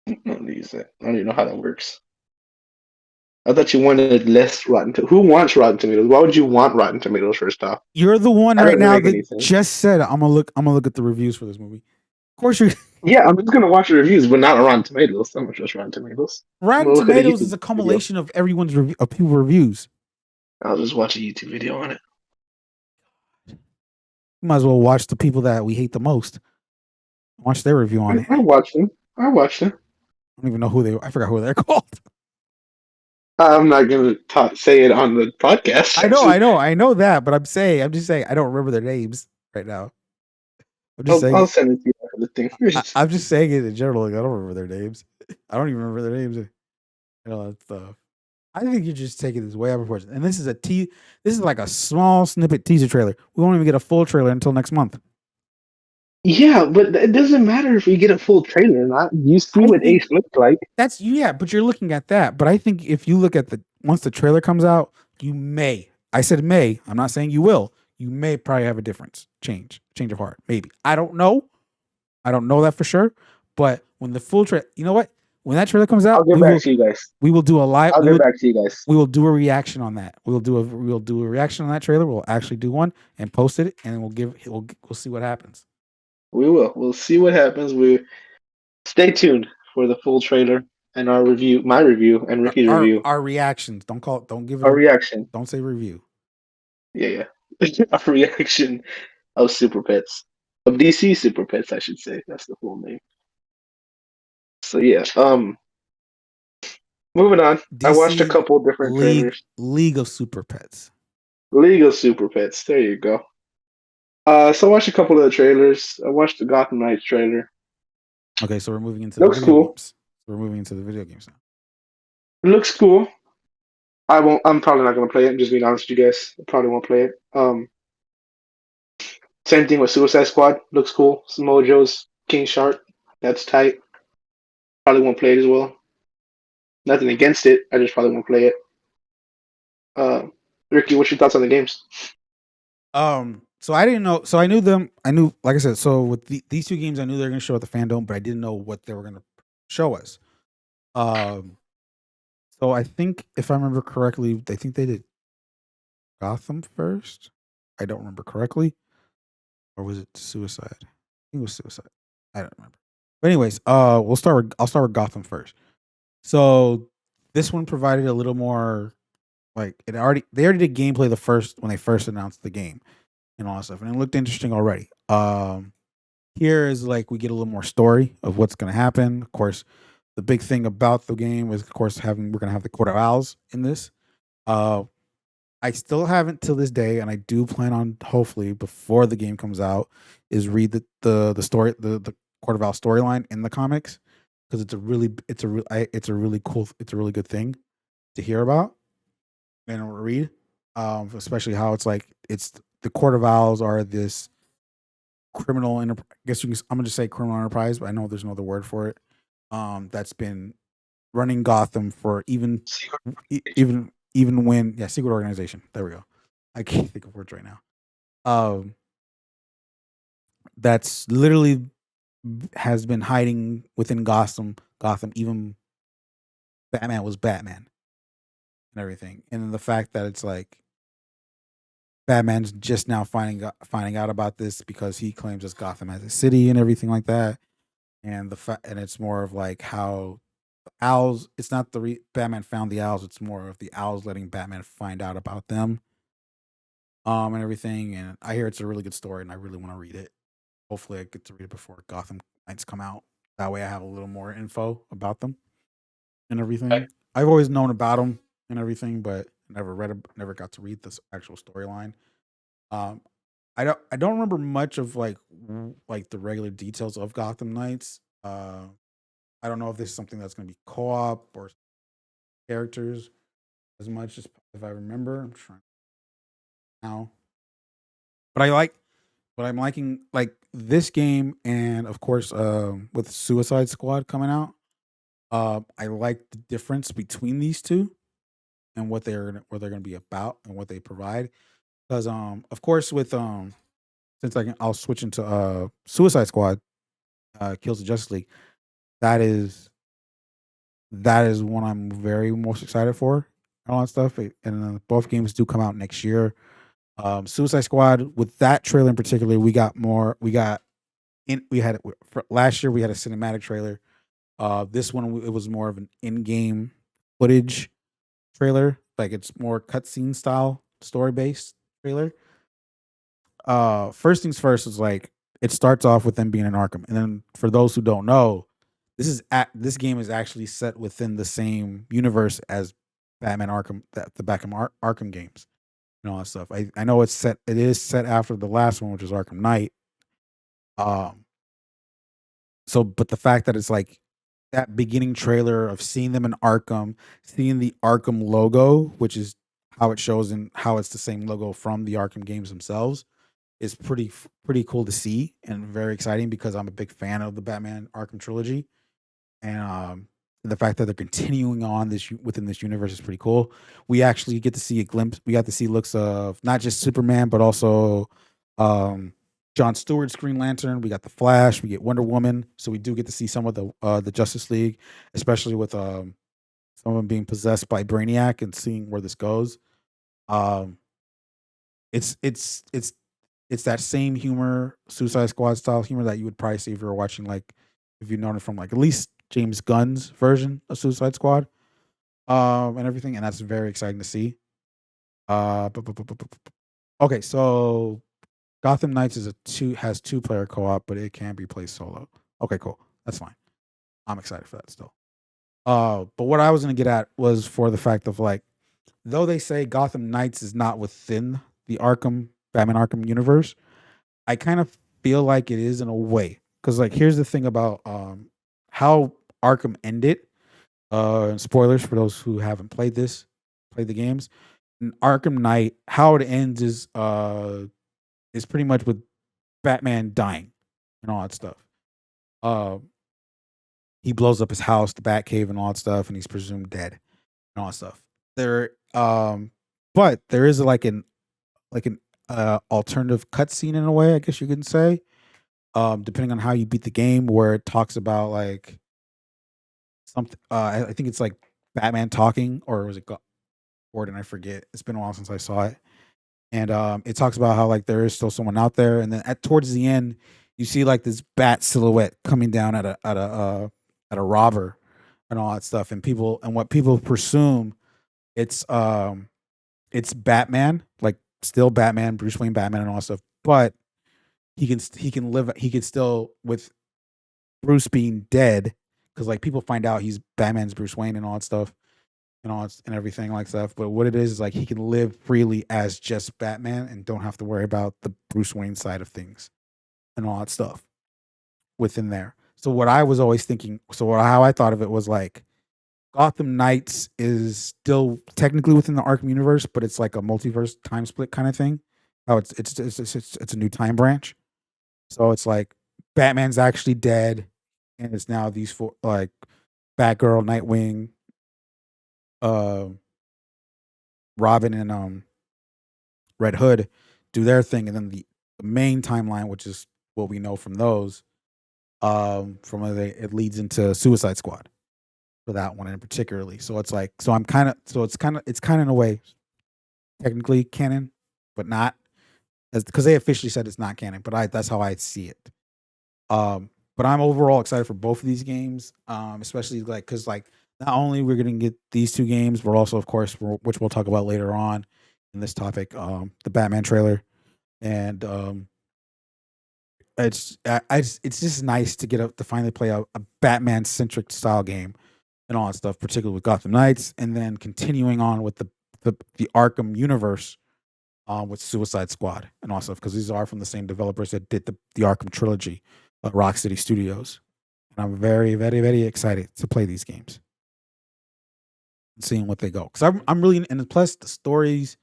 I don't use that. I don't even know how that works. I thought you wanted less Rotten Tomatoes. Who wants Rotten Tomatoes? Why would you want Rotten Tomatoes first off? You're the one right now that just said I'm gonna look at the reviews for this movie. Of course you're. Yeah, I'm just gonna watch the reviews, but not on Rotten Tomatoes. I'm not just Rotten Tomatoes. Rotten Tomatoes is a compilation of everyone's of people reviews. I'll just watch a YouTube video on it. You might as well watch the people that we hate the most. Watch their review on it. I watched them. I don't even know who they. I forgot who they're called. I'm not gonna say it on the podcast. I know that, but I'm just saying I don't remember their names right now. I'll send it to you after the thing. I'm just saying it in general. Like, I don't remember their names. I don't even remember their names. That stuff. I think you're just taking this way out of proportion. And this is this is like a small snippet teaser trailer. We won't even get a full trailer until next month. Yeah, but it doesn't matter if you get a full trailer or not. You see I what think Ace looked like. that's but you're looking at that. But I think if you look at once the trailer comes out, you may. I said may. I'm not saying you will. You may probably have a difference, change of heart, maybe. I don't know. I don't know that for sure. But when the full trailer, you know what? When that trailer comes I'll out, get back to you guys. we will do a live. I'll get back to you guys. We will do a reaction on that. We'll do a reaction on that trailer. We'll actually do one and post it, and we'll see what happens. We will. We'll see what happens. We stay tuned for the full trailer and our review, my review, and Ricky's review. Our reactions. Don't give it Our reaction. Don't say review. Yeah. Our reaction of Super Pets. Of DC Super Pets, I should say. That's the full name. So yeah. Moving on. I watched a DC couple different trailers. League of Super Pets. League of Super Pets. There you go. So I watched a couple of the trailers. I watched the Gotham Knights trailer. Okay, so we're moving into Looks the video cool. games. We're moving into the video games now. It looks cool. I'm probably not gonna play it. I'm just being honest with you guys. I probably won't play it. Same thing with Suicide Squad. Looks cool. Samoa Joe's King Shark. That's tight. Probably won't play it as well. Nothing against it. I just probably won't play it. Ricky, what's your thoughts on the games? So I didn't know. So I knew them. I knew, like I said. So with these two games, I knew they were going to show at the Fandom, but I didn't know what they were going to show us. So I think if I remember correctly, I think they did Gotham first. I don't remember correctly, or was it Suicide? I think it was Suicide. I don't remember. But anyways, I'll start with Gotham first. So this one provided a little more, like they already did gameplay when they first announced the game and all that stuff, and it looked interesting already. Here is like we get a little more story of what's going to happen. Of course, the big thing about the game is, of course, we're going to have the Court of Owls in this. I still haven't till this day, and I do plan on hopefully before the game comes out is read the story, the Court of Owls storyline in the comics, because it's a really good thing to hear about and read. Especially how it's like it's the Court of Owls are this criminal I guess I'm gonna just say criminal enterprise, but I know there's no other word for it. That's been running Gotham for even when secret organization. There we go. I can't think of words right now. That's literally has been hiding within Gotham. Even Batman was Batman and everything, and then the fact that it's like Batman's just now finding out about this because he claims it's Gotham as a city and everything like that, and and it's more of like how owls. It's not Batman found the owls. It's more of the owls letting Batman find out about them, and everything. And I hear it's a really good story, and I really want to read it. Hopefully, I get to read it before Gotham Knights come out. That way, I have a little more info about them and everything. Okay. I've always known about them and everything, but never got to read this actual storyline. I don't remember much of like the regular details of Gotham Knights. I don't know if this is something that's going to be co-op or characters as much as if I remember. I'm trying now, but I'm liking like this game, and of course, with Suicide Squad coming out, I like the difference between these two and what they're going to be about and what they provide. Because of course, with since I'll switch into Suicide Squad, Kills the Justice League. That is one I'm very most excited for. All that stuff, and both games do come out next year. Suicide Squad, with that trailer in particular, we got last year we had a cinematic trailer. This one it was more of an in-game footage trailer, like it's more cutscene style, story based trailer. First things first is like it starts off with them being in Arkham, and then for those who don't know, this game is actually set within the same universe as Batman Arkham, the Arkham games, and all that stuff. I know it is set after the last one, which is Arkham Knight. So, but the fact that it's like that beginning trailer of seeing them in Arkham, seeing the Arkham logo, which is how it shows and how it's the same logo from the Arkham games themselves, is pretty cool to see and very exciting because I'm a big fan of the Batman Arkham trilogy, and the fact that they're continuing on within this universe is pretty cool. We actually get to see a glimpse. We got to see looks of not just Superman, but also um, John Stewart's Green Lantern. We got the Flash. We get Wonder Woman. So we do get to see some of the Justice League, especially with some of them being possessed by Brainiac and seeing where this goes. Um, it's that same humor, Suicide Squad style humor that you would probably see if you were watching like if you've known it from like at least James Gunn's version of Suicide Squad, and everything, and that's very exciting to see. Okay, so Gotham Knights has 2-player co-op, but it can be played solo. Okay, cool, that's fine. I'm excited for that still. But what I was gonna get at was for the fact of like, though they say Gotham Knights is not within the Batman Arkham universe, I kind of feel like it is in a way. Because like here's the thing about how Arkham ended. And spoilers for those who haven't played the games. In Arkham Knight, how it ends is pretty much with Batman dying and all that stuff. Uh, he blows up his house, the Batcave, and all that stuff, and he's presumed dead and all that stuff. There, but there is like an alternative cutscene in a way, I guess you can say. Depending on how you beat the game, where it talks about like something. I think it's like Batman talking, or was it Gordon? I forget. It's been a while since I saw it, and it talks about how like there is still someone out there, and then towards the end, you see like this bat silhouette coming down at a robber and all that stuff, and what people presume it's it's Batman, like still Batman, Bruce Wayne Batman, and all that stuff, but he can still with Bruce being dead because like people find out he's Batman's Bruce Wayne and all that stuff and everything like stuff. But what it is like he can live freely as just Batman and don't have to worry about the Bruce Wayne side of things and all that stuff within there. So what I was always thinking, how I thought of it was like Gotham Knights is still technically within the Arkham universe, but it's like a multiverse time split kind of thing. How it's a new time branch. So it's like Batman's actually dead, and it's now these four like Batgirl, Nightwing, uh, Robin, and Red Hood do their thing, and then the main timeline, which is what we know from those, from where it leads into Suicide Squad for that one in particularly. So it's like it's kind of in a way technically canon, but not as because they officially said it's not canon. But that's how I see it. But I'm overall excited for both of these games, especially like because like not only we're gonna get these two games, but also of course which we'll talk about later on in this topic, the Batman trailer, and it's just nice to to finally play a Batman centric style game and all that stuff, particularly with Gotham Knights, and then continuing on with the Arkham universe, with Suicide Squad and all stuff because these are from the same developers that did the Arkham trilogy, Rocksteady Studios, and I'm very very very excited to play these games and seeing what they go because I'm really and plus the stories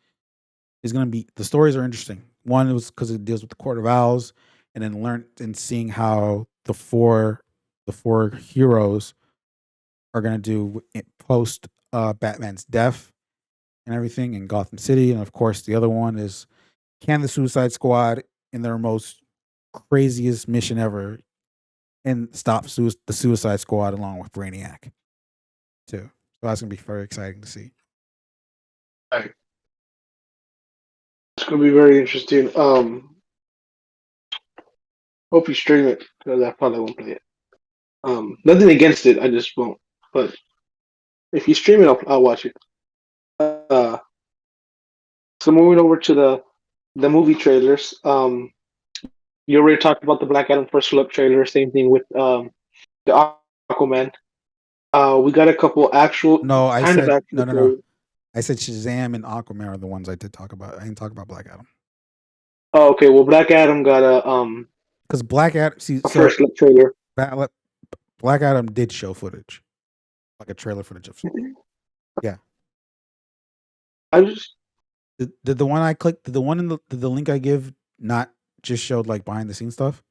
are interesting. One was because it deals with the Court of Owls, and then learned and seeing how the four heroes are gonna do post Batman's death and everything in Gotham City, and of course the other one is can the Suicide Squad in their most craziest mission ever and stop the Suicide Squad along with Brainiac too. So that's gonna be very exciting to see. Right. It's gonna be very interesting. Hope you stream it because I probably won't play it. Nothing against it, I just won't. But if you stream it, I'll watch it. Uh, so moving over to the movie trailers. You already talked about the Black Adam first look trailer. Same thing with the Aquaman. We got a couple actual No, I kind of said actual no. trailers. I said Shazam and Aquaman are the ones I did talk about. I didn't talk about Black Adam Oh, okay. Well, Black Adam got because Black Adam. See, a so first look trailer. Black Adam did show footage, like a trailer footage of. Yeah, I just did the one I clicked? Did the one in the link I give not just showed like behind the scenes stuff?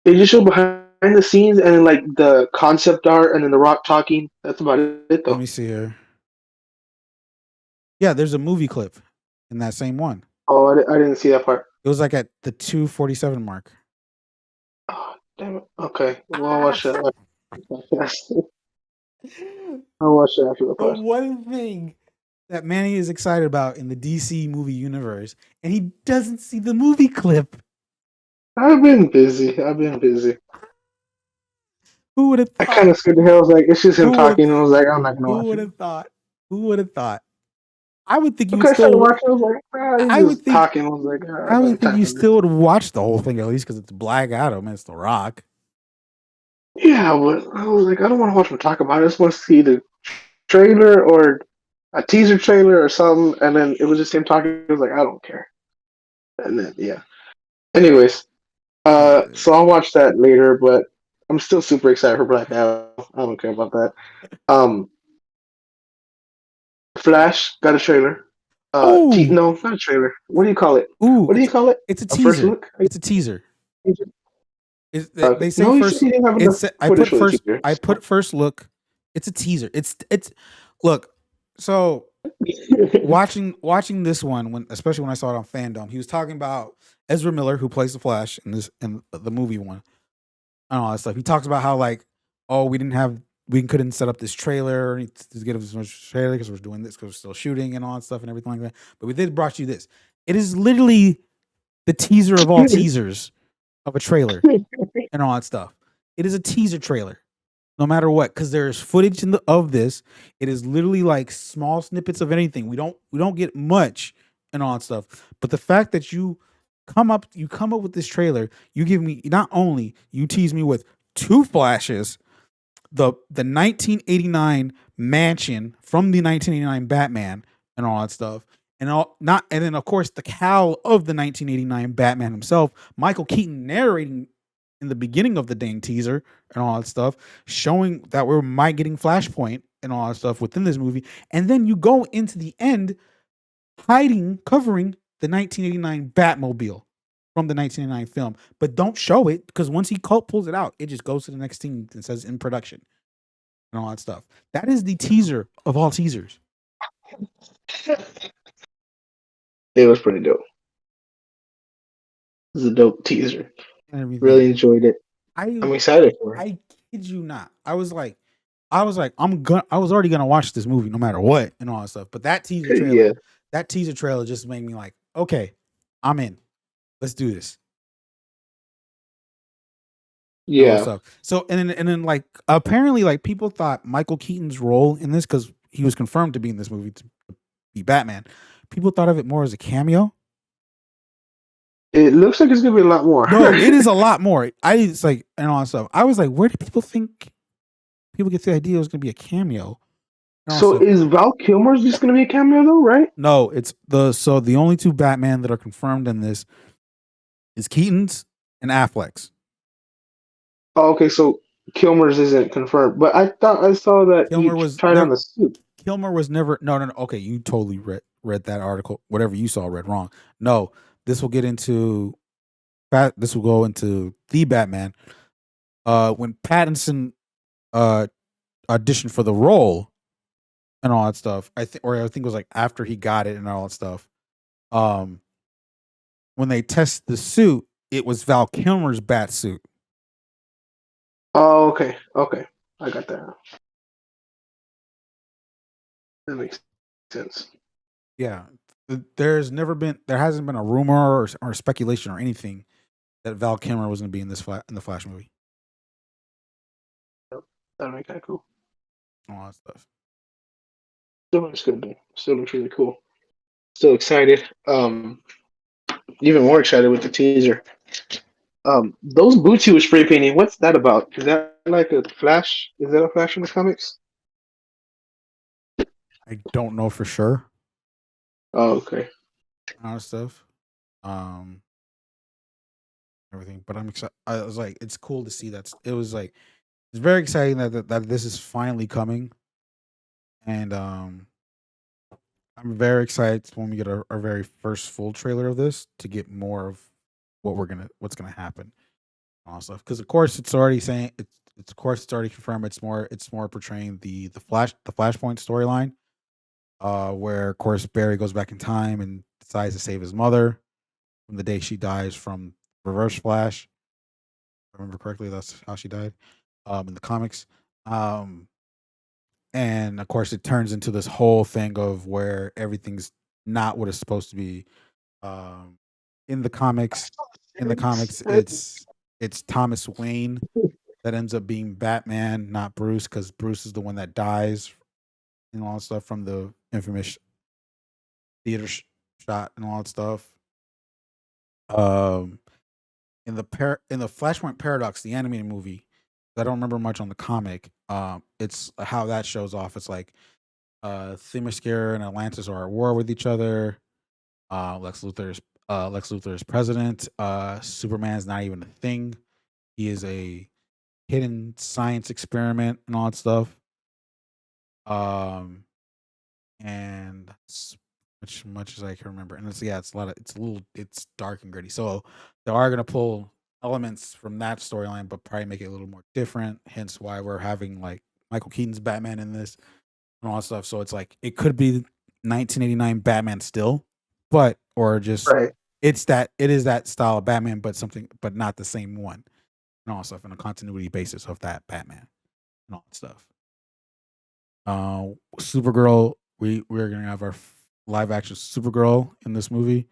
They just show behind the scenes and then like the concept art and then The Rock talking. That's about it Let though. me see here. Yeah, there's a movie clip in that same one. Oh, I didn't see that part. It was like at the 2:47 mark. Oh, damn it. Okay, well I'll Ah! watch that. I'll watch that after the The podcast. one thing that Manny is excited about in the DC movie universe, and he doesn't see the movie clip. I've been busy. I've been busy. Who would have I kind thought? of scared the hell. I was like, it's just him Who would have? talking. And I was like, I'm not gonna Who watch would it. have thought? Who would have thought? I would think you would Okay, I started still. watching. I was like, I he's would just think. talking. I was like, I I don't would have think time you for this. still would watch the whole thing at least because it's Black Adam and it's The Rock. Yeah, but I was like, I don't want to watch him talk about it. I just want to see the trailer or a teaser trailer or something. And then it was just him talking. I was like, I don't care. And then yeah. Anyways, Yeah. so I'll watch that later. But I'm still super excited for Black Adam. I don't care about that. Um, Flash got a trailer. Oh, No, not a trailer. What do you call it? ooh, What do you call it? it's a A first teaser. look? It's a teaser. Okay. They say No, first. he didn't have enough It's I footage put for the first. teaser. I put first look. It's a teaser. It's look. So watching this one when especially when I saw it on Fandom, he was talking about Ezra Miller who plays the Flash in the movie one and all that stuff. He talks about how like oh we couldn't set up this trailer to get us much trailer because we're doing this because we're still shooting and all that stuff and everything like that. But we did brought you this. It is literally the teaser of all teasers of a trailer and all that stuff. It is a teaser trailer, no matter what, because there's footage of this. It is literally like small snippets of anything. We don't get much and all that stuff. But the fact that you come up with this trailer, you give me not only you tease me with two flashes, the 1989 mansion from the 1989 Batman and all that stuff. And then of course the cowl of the 1989 Batman himself, Michael Keaton narrating in the beginning of the dang teaser and all that stuff, showing that we might getting Flashpoint and all that stuff within this movie. And then you go into the end covering the 1989 Batmobile from the 1989 film, but don't show it because once he pulls it out, it just goes to the next scene and says in production and all that stuff. That is the teaser of all teasers. It was pretty dope. It was a dope teaser. And everything. Really enjoyed it. I'm I'm excited for it. I kid you not. I was like, I was already gonna watch this movie no matter what and all that stuff. But that teaser trailer, Yeah. just made me like, okay, I'm in. Let's do this. And all that Yeah. stuff. So and then like apparently like people thought Michael Keaton's role in this because he was confirmed to be in this movie to be Batman. People thought of it more as a cameo. It looks like it's gonna be a lot more. No, it is a lot more. It's like and all that stuff. I was like, where did people think people get the idea it was gonna be a cameo? So is Val Kilmer's just gonna be a cameo though, right? No, it's the only two Batman that are confirmed in this is Keaton's and Affleck's. Oh, okay, so Kilmer's isn't confirmed, but I thought I saw that Kilmer he was tried on the suit. Kilmer was never no. Okay, you totally read that article. Whatever you saw read wrong. No, this will get into this will go into the Batman. When Pattinson auditioned for the role and all that stuff, I think it was like after he got it and all that stuff. When they test the suit, it was Val Kilmer's bat suit. Oh, okay, I got that. That makes sense. Yeah, there hasn't been a rumor or speculation or anything that Val Kilmer was going to be in in the Flash movie. That'd be kind of cool. All that stuff. Still looks good though. Still looks really cool. Still excited. Even more excited with the teaser. Those boots he was spray painting. What's that about? Is that like a Flash? Is that a Flash in the comics? I don't know for sure. Oh, okay. All that stuff. Everything, but I'm excited. I was like, it's cool to see that. It was like, it's very exciting that this is finally coming, and I'm very excited when we get our very first full trailer of this to get more of what's gonna happen and all stuff. Because of course it's already saying it's of course it's already confirmed. It's more portraying the Flashpoint storyline, where of course Barry goes back in time and decides to save his mother from the day she dies from Reverse Flash. If I remember correctly, that's how she died in the comics. Um, and of course, it turns into this whole thing of where everything's not what it's supposed to be. Um, in the comics, it's Thomas Wayne that ends up being Batman, not Bruce, because Bruce is the one that dies and all that stuff from the infamous theater shot and all that stuff. Um, in the Flashpoint Paradox, the animated movie, I don't remember much on the comic. It's how that shows off. It's like Themyscira and Atlantis are at war with each other. Lex Luthor is president. Superman's not even a thing. He is a hidden science experiment and all that stuff. Um, and much as I can remember, and it's dark and gritty. So they are gonna pull elements from that storyline, but probably make it a little more different. Hence why we're having like Michael Keaton's Batman in this and all that stuff. So it's like it could be 1989 Batman still, but or just Right. it is that style of Batman, but not the same one and all that stuff, on a continuity basis of that Batman and all that stuff. Supergirl, we're gonna have our live action Supergirl in this movie,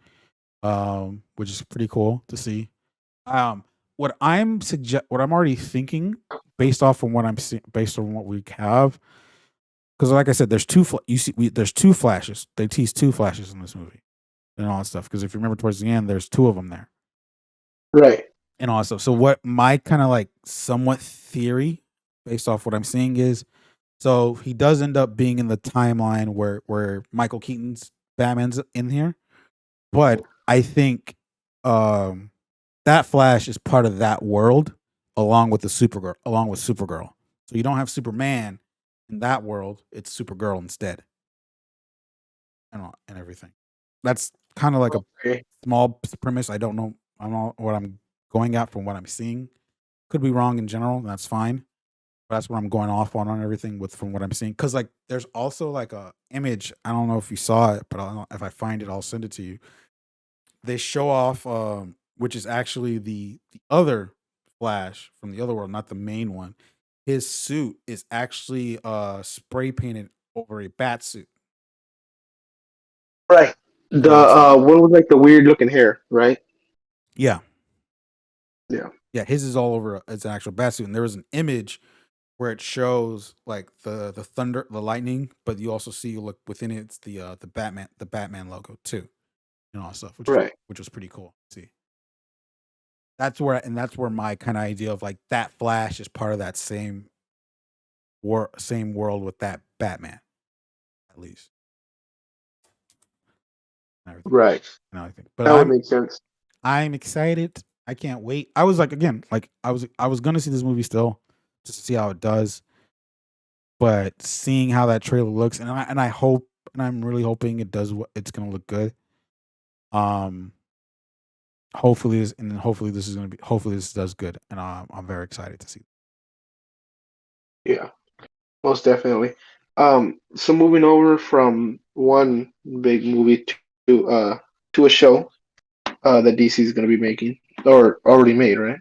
which is pretty cool to see. What I'm already thinking, based off from what I'm seeing, based on what we have, because like I said, there's there's two flashes. They tease two flashes in this movie and all that stuff. Because if you remember towards the end, there's two of them there Right. and all that stuff. So what my kind of like somewhat theory, based off what I'm seeing, is so he does end up being in the timeline where Michael Keaton's Batman's in here, but I think that Flash is part of that world along with Supergirl. So you don't have Superman in that world; it's Supergirl instead, and everything. That's kind of like a Okay. small premise. I don't know. I don't know what I'm going at from what I'm seeing. Could be wrong in general. And that's fine. But that's what I'm going off on everything with from what I'm seeing. Because like, there's also like a image. I don't know if you saw it, but if I find it, I'll send it to you. They show off, which is actually the other Flash from the other world, not the main one. His suit is actually spray painted over a bat suit. Right. The one with like the weird looking hair, right? Yeah. Yeah. Yeah, his is all over. It's an actual bat suit, and there was an image where it shows like the thunder, the lightning, but you also see look within it, it's the Batman logo too, and all that stuff, Right. which was pretty cool. See, that's where my kind of idea of like that Flash is part of that same world with that Batman, at least. And everything, Right. and everything. But That would make sense. I'm excited. I can't wait. I was like, again, like I was gonna see this movie still just to see how it does, but seeing how that trailer looks, and I hope, and I'm really hoping it does what it's gonna look good. Um, hopefully this does good, and I'm very excited to see. Yeah. Most definitely. So moving over from one big movie to a show that DC is going to be making or already made, right? I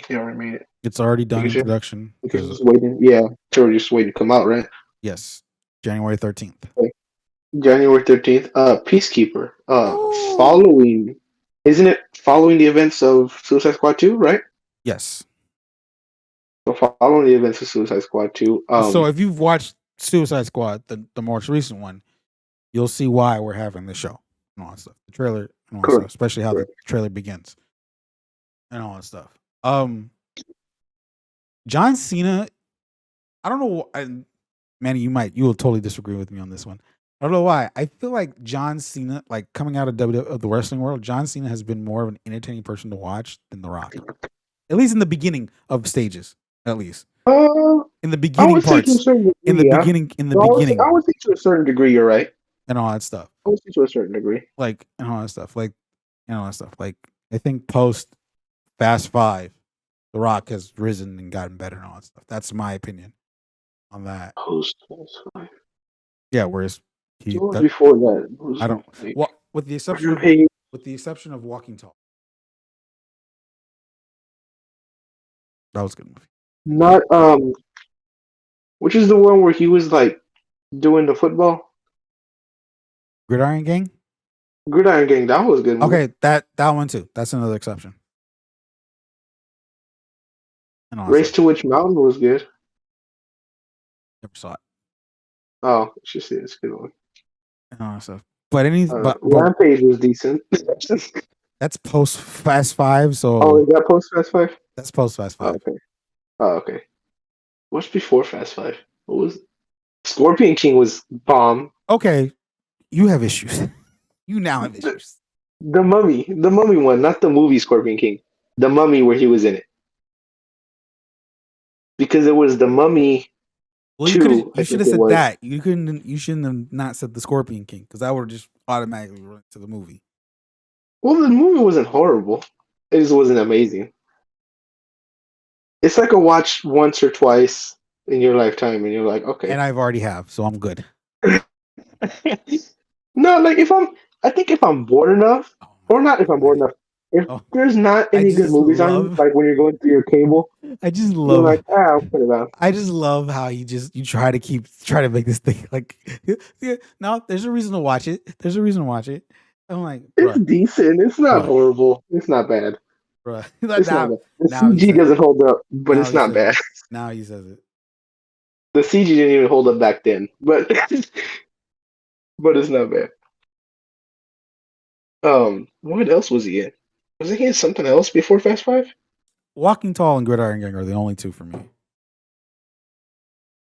think they already made it. It's already done in Because production. because it's waiting. Yeah, it's already just waiting to come out, right? Yes, January 13th. January 13th. Peacekeeper. Ooh. Isn't it following the events of Suicide Squad 2, right? Yes. So following the events of Suicide Squad 2. So if you've watched Suicide Squad, the most recent one, you'll see why we're having this show and all that stuff. The trailer and all that stuff, especially how the trailer begins and all that stuff. John Cena, I don't know. Manny, you will totally disagree with me on this one. I don't know why. I feel like John Cena, like coming out of the wrestling world, John Cena has been more of an entertaining person to watch than The Rock. At least in the beginning of stages, at least. In the beginning parts. In the beginning. I would say to a certain degree, you're right. And all that stuff. I would say to a certain degree. Like, and all that stuff. Like, and all that stuff. Like, I think post Fast Five, The Rock has risen and gotten better and all that stuff. That's my opinion on that. Post Fast Five. Yeah, whereas So what was before that? It was I don't. like Well, with the exception of Rampage. Walking Tall, that was a good movie. Not which is the one where he was like doing the football? Gridiron Gang. Gridiron Gang. That was a good movie. Okay, that one too. That's another exception. And all that Race stuff. to Witch Mountain was good. Never saw it. Oh, should see it's a good one. And all that stuff. But but Rampage was decent. that's post Fast Five. So Oh, is that post Fast Five? that's post Fast Oh, Five. okay. Oh, okay. What's before Fast Five? What was Scorpion King was bomb. Okay, you have issues. You now have issues. The Mummy one, not the movie Scorpion King. The Mummy where he was in it. Because it was the Mummy. Well, you should have said that. You couldn't. You shouldn't have not said the Scorpion King because that would have just automatically run to the movie. Well, the movie wasn't horrible. It just wasn't amazing. It's like a watch once or twice in your lifetime, and you're like, okay. And I've already have, so I'm good. No, like I think if I'm bored enough, or not if I'm bored enough, if there's not any good movies on, like when you're going through your cable, I just love. You're like, I'll put it on. I just love how you try to make this thing like. Yeah, no, there's a reason to watch it. There's a reason to watch it. I'm like, it's decent. It's not horrible. It's not bad. Bruh. It's not bad. The CG doesn't hold up, but it's not bad. Now he says it. The CG didn't even hold up back then, but but it's not bad. What else was he in? Was he in something else before Fast Five? Walking Tall and Gridiron Gang are the only two for me.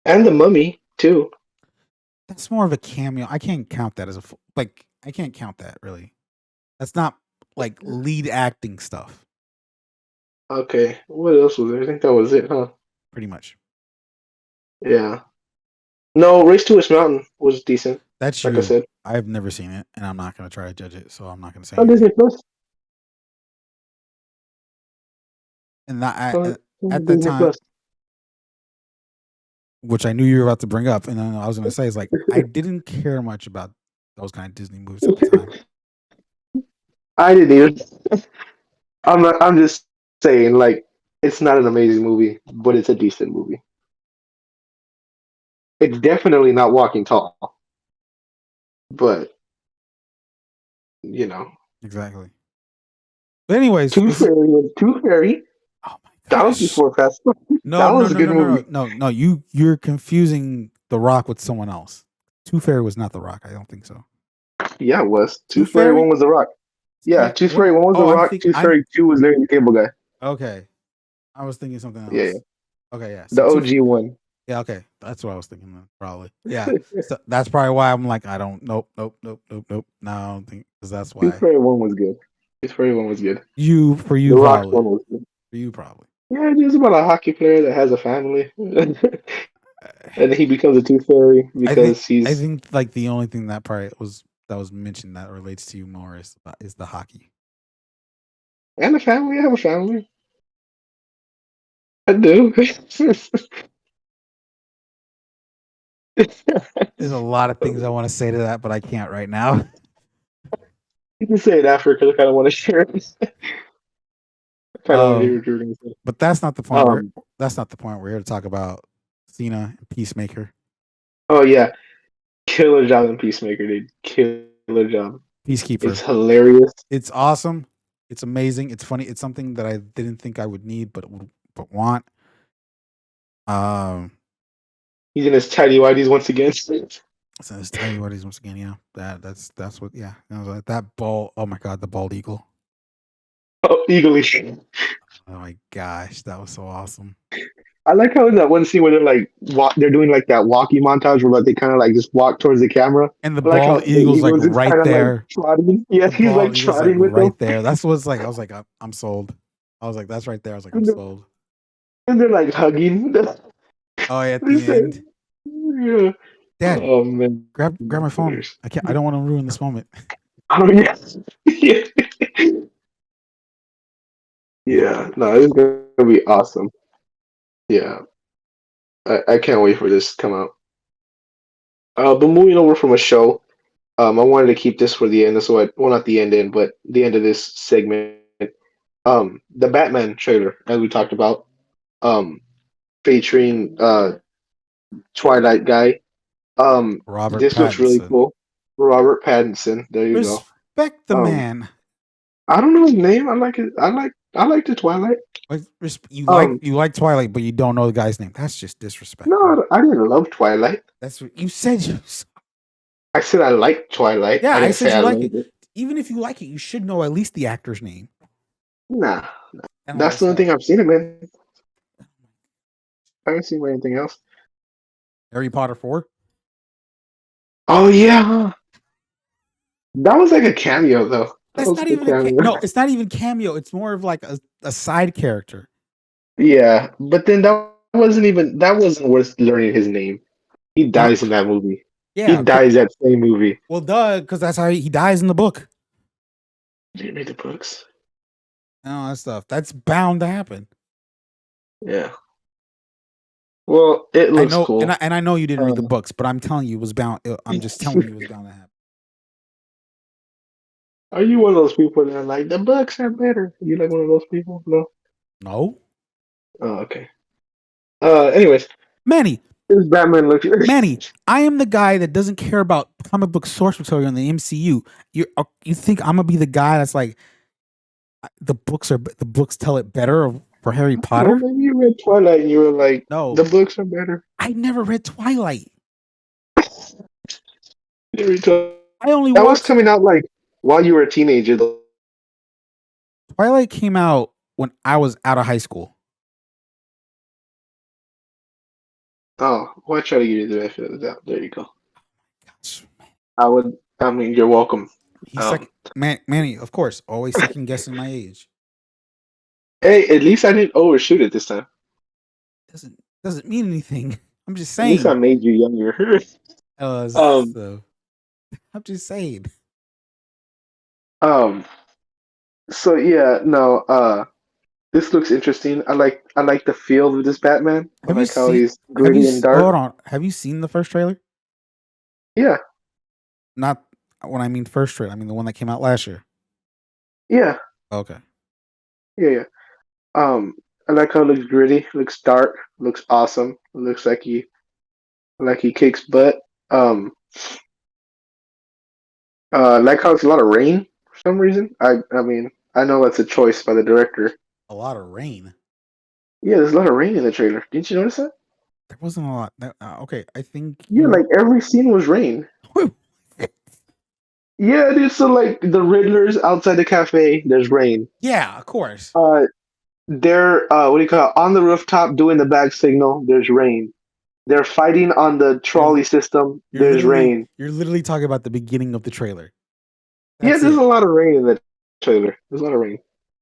And The Mummy too. That's more of a cameo. I can't count that as I can't count that really. That's not like lead acting stuff. Okay, what else was there? I think that was it, huh? Pretty much. Yeah. No, Race to Witch Mountain was decent. That's like I said. I've never seen it, and I'm not going to try to judge it, so I'm not going to say. On Disney Plus. And at the time, Plus. Which I knew you were about to bring up, and then I was going to say is like I didn't care much about those kind of Disney movies at the time. I didn't either. I'm just saying, like, it's not an amazing movie, but it's a decent movie. It's definitely not Walking Tall, but you know. Exactly. But anyways, Tooth Fairy. Oh my god, that was before Fast. That was a good movie. No, you're confusing The Rock with someone else. Tooth Fairy was not The Rock. I don't think so. Yeah, it was. Tooth Fairy 1 was The Rock. Yeah, Tooth Fairy 1 was The Rock. Tooth Fairy 2 was Larry the Cable Guy. Okay, I was thinking something else. Yeah. Okay, yeah. So the OG one. Yeah, okay. That's what I was thinking then, probably. Yeah. So that's probably why I'm like, I don't nope. No, I don't think because that's why. Tooth Fairy 1 was good. Tooth Fairy 1 was good. For you The probably. Rock one was good. For you probably. Yeah, it's about a hockey player that has a family. And he becomes a Tooth Fairy because I think like the only thing that was mentioned that relates to you more is the hockey. And a family. I have a family. I do. There's a lot of things I want to say to that, but I can't right now. You can say it after because I kind of want to share it. But that's not the point. That's not the point. We're here to talk about Cena and Peacemaker. Oh yeah, killer job in Peacemaker, dude. Killer job. Peacekeeper. It's hilarious. It's awesome. It's amazing. It's funny. It's something that I didn't think I would need, but want. He's in his tidy whities once again. So his tidy whities once again. Yeah, that's what. Yeah, that ball. Oh my god, the bald eagle. Oh, eagle. Oh my gosh, that was so awesome. I like how in that one scene where they're like they're doing like that walkie montage where like they kind of like just walk towards the camera, and the bald eagle's like right there. Like, yeah, he's like trotting with right there. That's what's like. I was like, I'm sold. I was like, that's right there. I was like, I'm sold. And they're like hugging. Oh yeah, at the end. Yeah. Dad, oh man, grab my phone. I don't want to ruin this moment. Oh yes. Yeah. Yeah, no, it's gonna be awesome. Yeah, I can't wait for this to come out. But moving over from a show, I wanted to keep this for the end, so well, not the end, but the end of this segment. The Batman trailer, as we talked about, um, featuring Twilight guy. Robert This looks really Pattinson. cool. Robert Pattinson. There you go. Respect the Um, man. I don't know his name. I like it. I like the Twilight. Like, Um, you like Twilight, but you don't know the guy's name. That's just disrespectful. no, I didn't love Twilight. That's what you said. I said I liked Twilight. Yeah, I I didn't said say you I like it. loved it. Even if you like it, you should know at least the actor's name Nah, and all that's that the only stuff. thing I've seen him in. I haven't seen him in anything else. Harry Potter 4. Oh yeah, huh. That was like a cameo though. That That's was not a even cameo. no. It's not even cameo. It's more of like a side character. Yeah, but then that wasn't worth learning his name. He No, dies in that movie. He yeah. dies that same movie. Well, duh, because that's how he dies in the book. Did you read the books? And all that stuff. That's bound to happen. Yeah. Well, it I looks know, cool. and I know you didn't read the Uh, books, but I'm telling you, it was bound. I'm just telling you, it was bound to happen. Are you one of those people that are like the books are better? You like one of those people? No. No, Oh, okay. Anyways, Manny, this Batman looks. Manny. I am the guy that doesn't care about comic book source material in the MCU. You think I'm gonna be the guy that's like the books tell it better for Harry No, Potter? maybe you read Twilight and you were like, No, the books are better. I never read Twilight. You read Twi- I only That was watched coming out like while you were a teenager. Though. Twilight came out when I was out of high school. Oh, well, I try to give you the benefit of the doubt. There you go. Gosh, I would. I mean, you're welcome. he's second, Manny, of course, always second guessing my age. Hey, at least I didn't overshoot it this time. Doesn't mean anything. I'm just At least I saying. made you younger. um, So I'm just saying. um. So yeah, no. This looks interesting. I like the feel of this Batman. I Have you like how seen? he's gritty and dark. Hold on. Have you seen the first trailer? Yeah, Not when I mean first trailer. I mean the one that came out last year. yeah, Okay. yeah. Um, I like how it looks gritty, looks dark, looks awesome. It looks like he kicks butt. Um, I like how it's a lot of rain for some reason. I mean, I know that's a choice by the director. A lot of rain. Yeah, there's a lot of rain in the trailer. Didn't you notice that? There wasn't a lot. Okay, I think Yeah, you're. like every scene was rain. Yeah, dude. So like the Riddler's outside the cafe, there's rain. Yeah, of course. Uh, they're what do you call it? On the rooftop doing the bag signal. There's rain. They're fighting on the You're trolley system. There's rain. you're literally talking about the beginning of the trailer. Yeah, That's there's a it. lot of rain in the trailer. There's a lot of rain.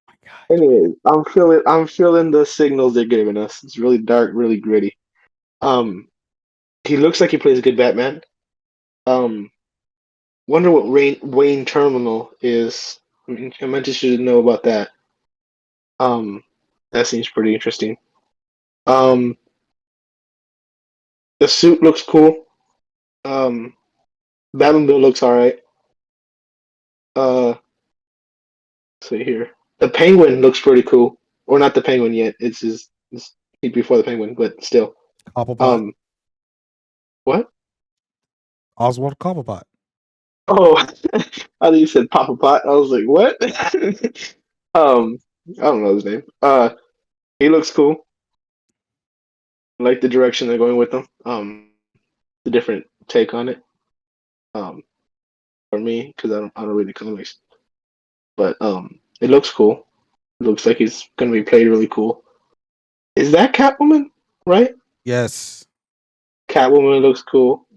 Oh my God. Anyways, I'm feeling the signals they're giving us. It's really dark, really gritty. Um, he looks like he plays a good Batman. Um, wonder what Wayne Terminal is. I meant to know about that. Um, that seems pretty interesting. Um, the suit looks cool. Um, Batmobile looks alright. Let's see here. The Penguin looks pretty cool. Or not the Penguin yet. It's before the Penguin, but still. Cobblepot. Um, what? Oswald Cobblepot. Oh, I thought you said Papa Pot. I was like, what? I don't know his name. He looks cool. I like the direction they're going with him. The different take on it. Um, for me, because I don't read the comics, but it looks cool. It looks like he's gonna be played really cool. Is that Catwoman? Right? Yes. Catwoman looks cool.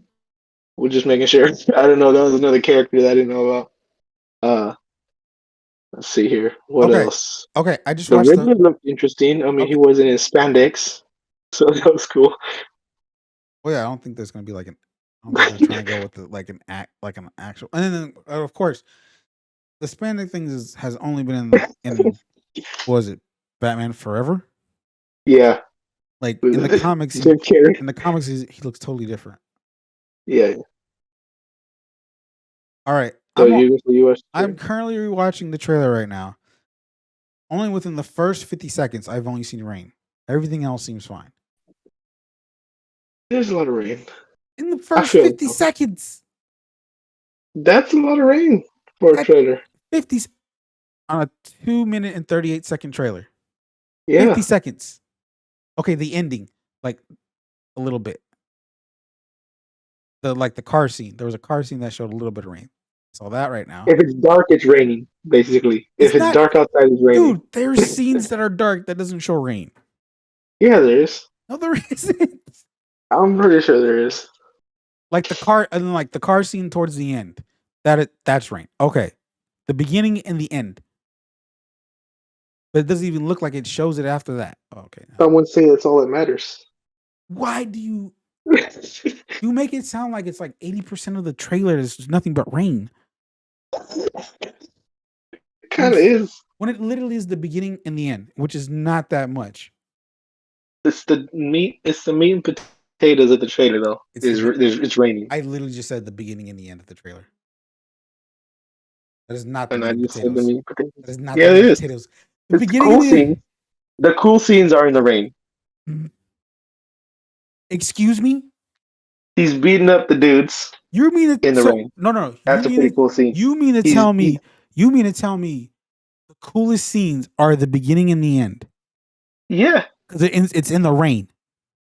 We're just making sure. I don't know. That was another character that I didn't know about. Uh, let's see here. What Okay. else? Okay. I just The watched the. Riddler looked interesting. I mean, he Okay. wasn't in spandex, so that was cool. Well, yeah. I don't think there's gonna be like an. I don't think they're trying to go with like an actual. And then of course the Spanish thing has only been in what was it Batman Forever. Yeah. Like in the comics, Jim Carrey. in the comics, he looks totally different. Yeah. All right, So you watched I'm currently rewatching the trailer right now. Only within the first 50 seconds, I've only seen rain. Everything else seems fine. There's a lot of rain. In the I first feel 50 it, though. seconds, That's a lot of rain for a That- trailer. 50 on a 2-minute and 38-second trailer. Yeah. 50 seconds. Okay, the ending, like a little bit. The car scene. There was a car scene that showed a little bit of rain. Saw that right now. If it's dark, it's raining, basically. If it's not, dark outside, it's raining. Dude, there's scenes that are dark that doesn't show rain. Yeah, there is. No, there isn't. I'm pretty sure there is. Like the car scene towards the end. That's rain. Okay. The beginning and the end. But it doesn't even look like it shows it after that. Okay. Someone say that's all that matters. Why do you make it sound like it's like 80% of the trailer is nothing but rain? Kind of is. When it literally is the beginning and the end, which is not that much. It's the meat. It's the meat and potatoes of the trailer, though. It's raining. I literally just said the beginning and the end of the trailer. That is not the And meat I and just said potatoes. the meat and potatoes. That is not Yeah, the meat it and is. potatoes. The It's beginning cool and the scenes. The cool scenes are in the rain. Excuse me? He's beating up the dudes You mean it in the rain. No. That's a pretty cool scene. You mean to tell me the coolest scenes are the beginning and the end? Yeah. Because it's in the rain.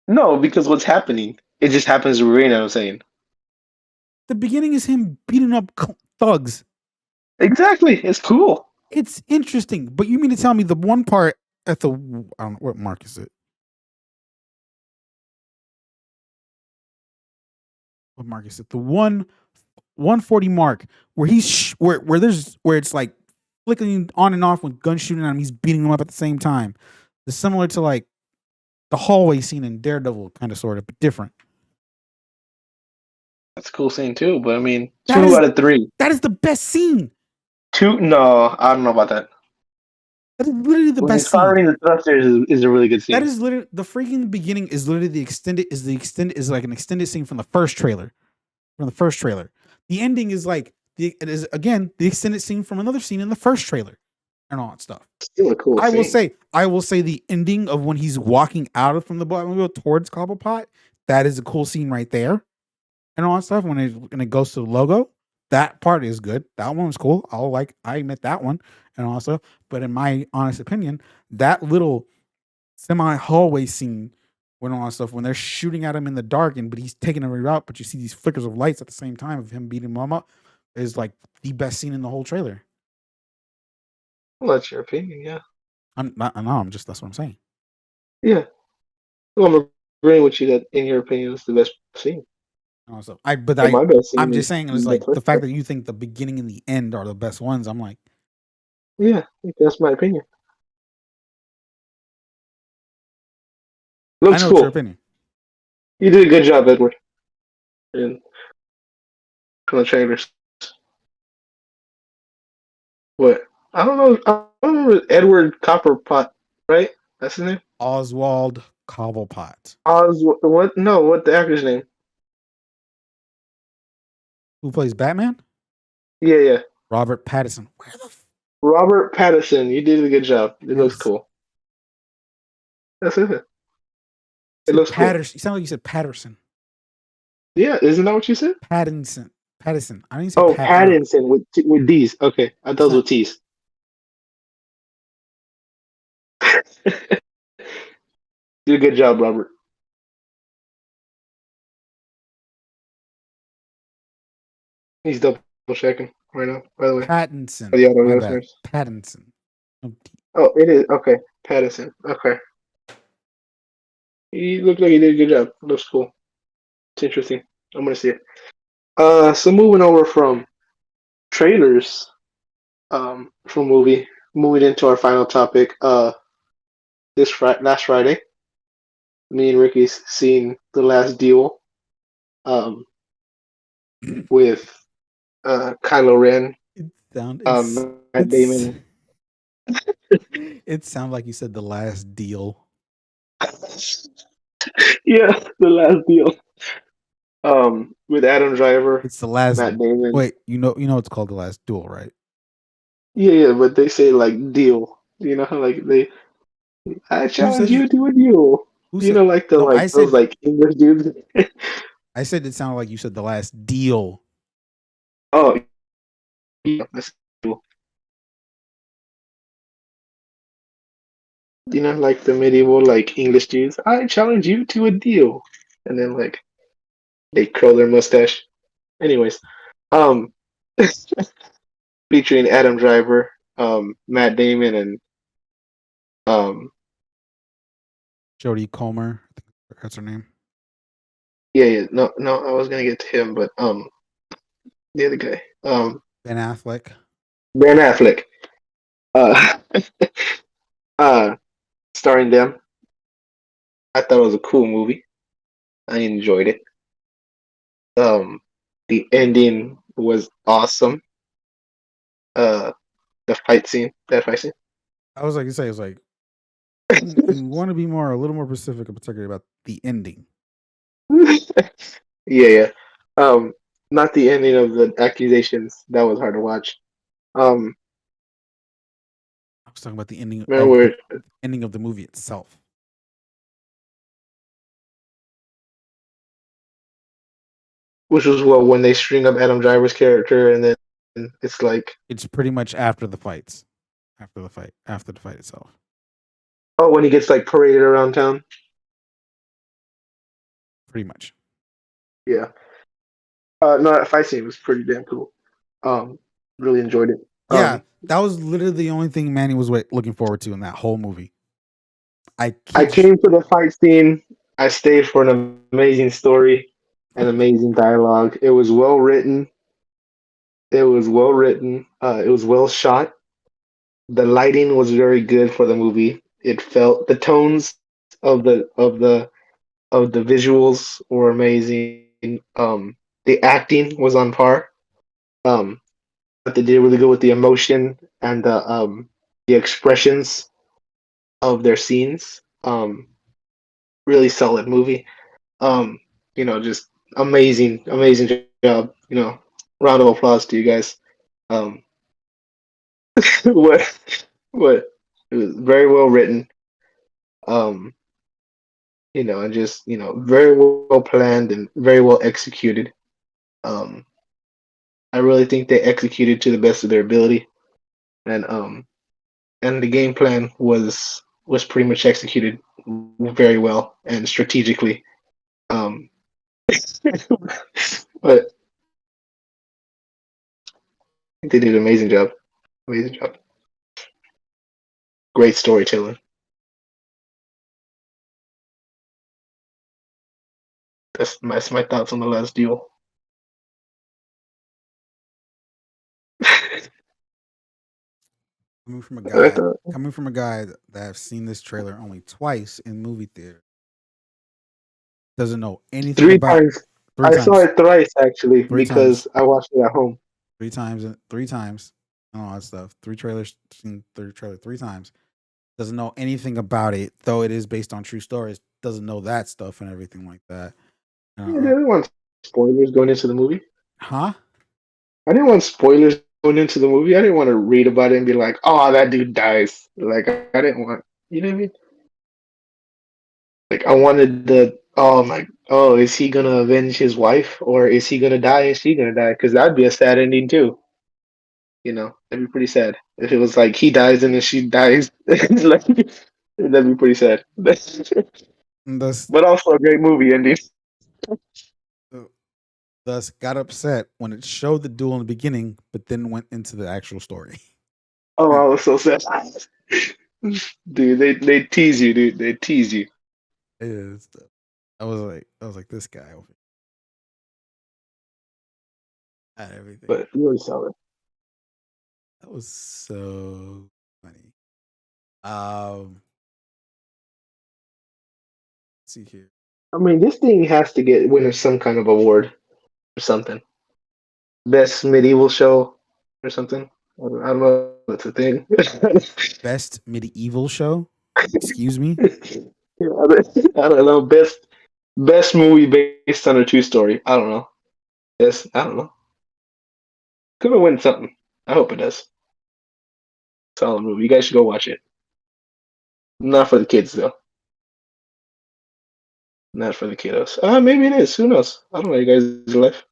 No, because what's happening? It just happens to rain, I'm saying. The beginning is him beating up thugs. Exactly. It's cool. It's interesting. But you mean to tell me the one part at the... I don't know, what mark is it? What mark is it? The 140 mark where he's where it's like flickering on and off with gun shooting at him. He's beating them up at the same time. It's similar to like the hallway scene in Daredevil, kind of sort of, but different. That's a cool scene too, but I mean, 2 out of 3. That is the best scene. 2? No, I don't know about that. That is literally the best scene. Firing the thrusters is a really good scene. That is literally the freaking beginning. Is literally like an extended scene from the first trailer. The ending is like it is again the extended scene from another scene in the first trailer, and all that stuff. Still a cool scene. I will say the ending of when he's walking out from the Batmobile towards Cobblepot. That is a cool scene right there, and all that stuff. When it goes to the logo, that part is good. That one was cool. I admit that one and all that stuff. But in my honest opinion, that little semi hallway scene when all that stuff, when they're shooting at him in the dark but he's taking a route, but you see these flickers of lights at the same time of him beating him up, is like the best scene in the whole trailer. Well, that's your opinion, yeah. That's what I'm saying. Yeah. Well, I'm agreeing with you that in your opinion it's the best scene. Also, I'm just saying it was like the fact that you think the beginning and the end are the best ones. I'm like, yeah, that's my opinion. Looks I know cool. it's your opinion. You did a good job, Edward. In the trailers. What? I don't know. I don't remember Edward Copperpot, right? That's his name. Oswald Cobblepot. What? No, what the actor's name? Who plays Batman? Yeah. Robert Pattinson. Robert Pattinson. You did a good job. It looks cool. That's it. It looks cool. You sound like you said Patterson. Yeah, isn't that what you said? Pattinson. I didn't say Pattinson with D's. Okay, I thought it was with T's. Did a good job, Robert. He's double checking right now, by the way. Pattinson. Pattinson. Oh, it is. Okay. Pattinson. Okay. He looked like he did a good job. It looks cool. It's interesting. I'm going to see it. So moving over from trailers from moving into our final topic. Last Friday, me and Ricky's seen The Last Duel with Kylo Ren, Matt Damon. It sounded like you said the last deal. Yeah, the last deal. With Adam Driver, It's the last. Matt Damon. Wait, it's called the last duel, right? Yeah, yeah, but they say like deal. You know how like I Who challenge says? you to a duel. Who You said? know, like the No, like those like English dudes. I said it sounded like you said the last deal. Oh, yeah, that's cool. You know, like the medieval like English dudes. I challenge you to a deal, and then like they curl their mustache. Anyways, um, featuring Adam Driver, Matt Damon, and um, Jodie Comer, I think that's her name. yeah, yeah, no, no, I was gonna get to him, but the other guy, Ben Affleck. Ben Affleck, uh, uh, starring them. I thought it was a cool movie. I enjoyed it. Um, the ending was awesome. Uh, the fight scene, that fight scene. I was like, you say, it's like you want to be a little more specific, and particularly about the ending. Yeah, yeah. Um, not the ending of the accusations. That was hard to watch. Um, I was talking about the ending remember of the where, movie itself. which was what when they string up Adam Driver's character, and then it's like, It's pretty much after the fights, after the fight itself. oh, when he gets like paraded around town. Pretty much. Yeah. No, that fight scene was pretty damn cool. Um, really enjoyed it. Yeah, that was literally the only thing Manny was looking forward to in that whole movie. I came for the fight scene. I stayed for an amazing story and amazing dialogue. It was well written. It was well written. It was well shot. The lighting was very good for the movie. It felt the tones of the visuals were amazing. The acting was on par. But they did really good with the emotion and the expressions of their scenes. Really solid movie. Um, just amazing, amazing job. Round of applause to you guys. Um, what, what? It was very well written. Um, and just very well planned and very well executed. Um, I really think they executed to the best of their ability, and the game plan was pretty much executed very well and strategically. Um, but I think they did an amazing job. Amazing job. Great storytelling. That's my thoughts on the last deal. Coming from a I guy, thought that I've seen this trailer only twice in movie theater, doesn't know anything three about times. three I saw times, it thrice actually three times, because I watched it at home. three times, and all that stuff. Seen the trailer three times. Doesn't know anything about it, though it is based on true stories. Doesn't know that stuff and everything like that. Yeah, I didn't want spoilers going into the movie. Huh? I didn't want spoilers going into the movie. I didn't want to read about it and be like, "Oh, that dude dies." Like I didn't want. You know what I mean? Like I wanted oh, is he gonna avenge his wife or is he gonna die? Is she gonna die? Because that'd be a sad ending too. That'd be pretty sad if it was like he dies and then she dies. Like, that'd be pretty sad. And thus, But also a great movie ending. thus got upset when it showed the duel in the beginning, but then went into the actual story. Oh, I was so sad. Dude, they tease you, dude. They tease you. It is. I was like, this guy over at everything. But really solid. That was so funny. Let's see here. I mean, this thing has to win some kind of award or something. Best medieval show or something. I don't know that's a thing. Best medieval show? Excuse me? Yeah, I don't know. Best movie based on a true story. I don't know. Yes, I don't know. Could have win something. I hope it does. Solid movie. You guys should go watch it. Not for the kids though. Not for the kiddos. Maybe it is. Who knows? I don't know you guys' life.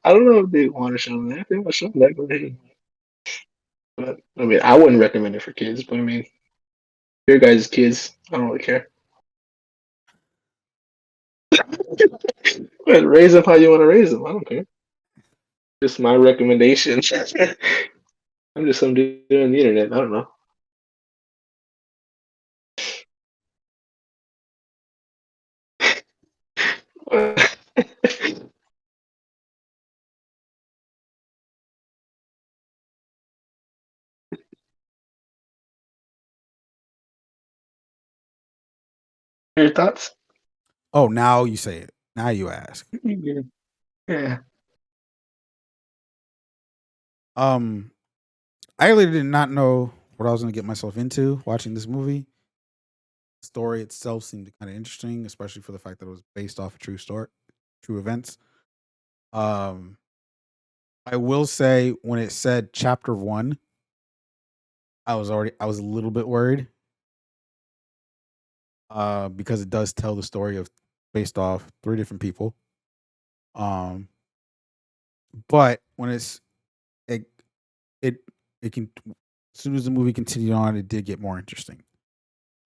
I don't know if they want to show them that. If they want to show them that, go ahead. But I mean, I wouldn't recommend it for kids. But I mean, your guys' kids, I don't really care. But raise them how you want to raise them. I don't care. Just my recommendation. I'm just some dude on the internet. I don't know. Your thoughts? Oh, now you say it. Now you ask. Yeah. I really did not know what I was going to get myself into watching this movie. The story itself seemed kind of interesting, especially for the fact that it was based off a true story, true events. Um, I will say when it said chapter 1, I was a little bit worried. Because it does tell the story of based off 3 different people. Um, but when it it it can as soon as the movie continued on, it did get more interesting.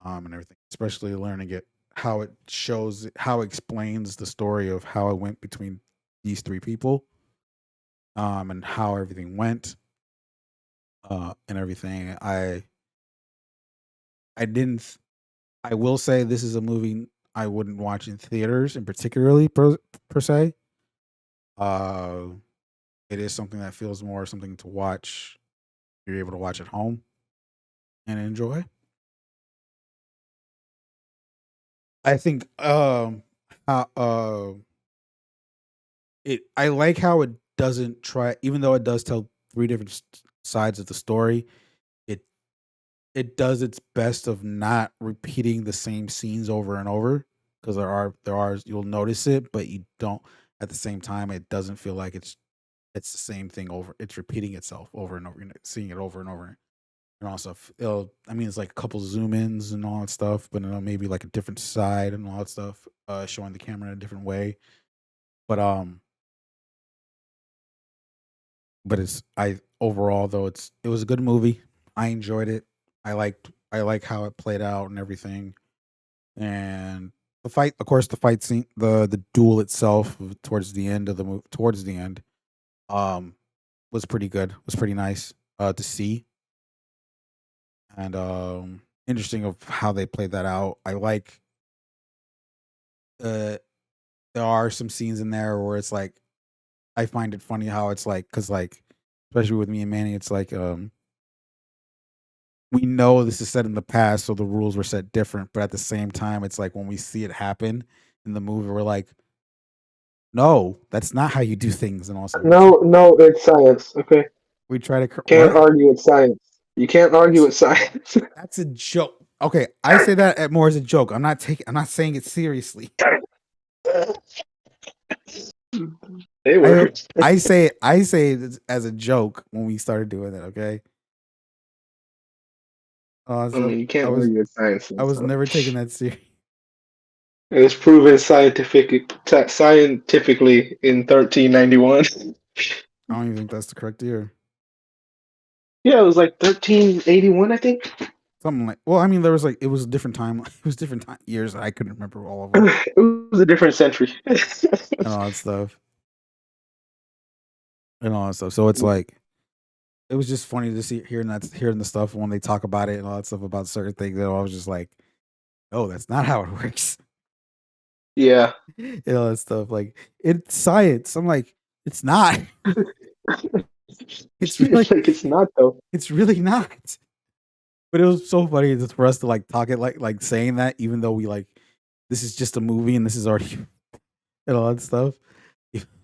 And everything, especially learning it how it shows how it explains the story of how it went between these 3 people, and how everything went, and everything. I didn't. I will say this is a movie I wouldn't watch in theaters, in particularly per se. Uh, it is something that feels more something to watch. You're able to watch at home and enjoy. I think how it. I like how it doesn't try, even though it does tell 3 different sides of the story. It it does its best of not repeating the same scenes over and over, because there are you'll notice it, but you don't. At the same time, it doesn't feel like it's the same thing over. It's repeating itself over and over. You're seeing it over and over and all stuff. I mean, it's like a couple zoom ins and all that stuff, but maybe like a different side and all that stuff, showing the camera in a different way. But it's I overall though it was a good movie. I enjoyed it. I like how it played out and everything. And the fight, of course, the fight scene, the duel itself towards the end of the movie, towards the end, um, was pretty good. Was pretty nice to see, and interesting of how they played that out. I like uh there are some scenes in there where it's like I find it funny how it's like, because like especially with me and Manny, it's like we know this is set in the past, so the rules were set different, but at the same time, it's like when we see it happen in the movie, we're like, no, that's not how you do things, and also No, it's science. Okay, we try to can't what? argue with science. You can't argue with science. That's a joke. Okay, I say that more as a joke. I'm not saying it seriously. They I were. I say it as a joke when we started doing it. Okay. I So mean, you can't argue with science. I was So. never taking that serious. It was proven scientifically in 1391. I don't even think that's the correct year. Yeah, it was like 1381, I think. Something like, well, I mean, there was like, it was a different time. It was different years. I couldn't remember all of them It was a different century. and all that stuff. And all that stuff. So it's like, it was just funny to see hearing the stuff when they talk about it and all that stuff about certain things. And I was just like, oh, that's not how it works. Yeah. And all that stuff. Like, it's science. I'm like, it's not. It's really, like it's not though. it's really not. But it was so funny just for us to like talk it like saying that, even though we like, this is just a movie and this is already and all that stuff.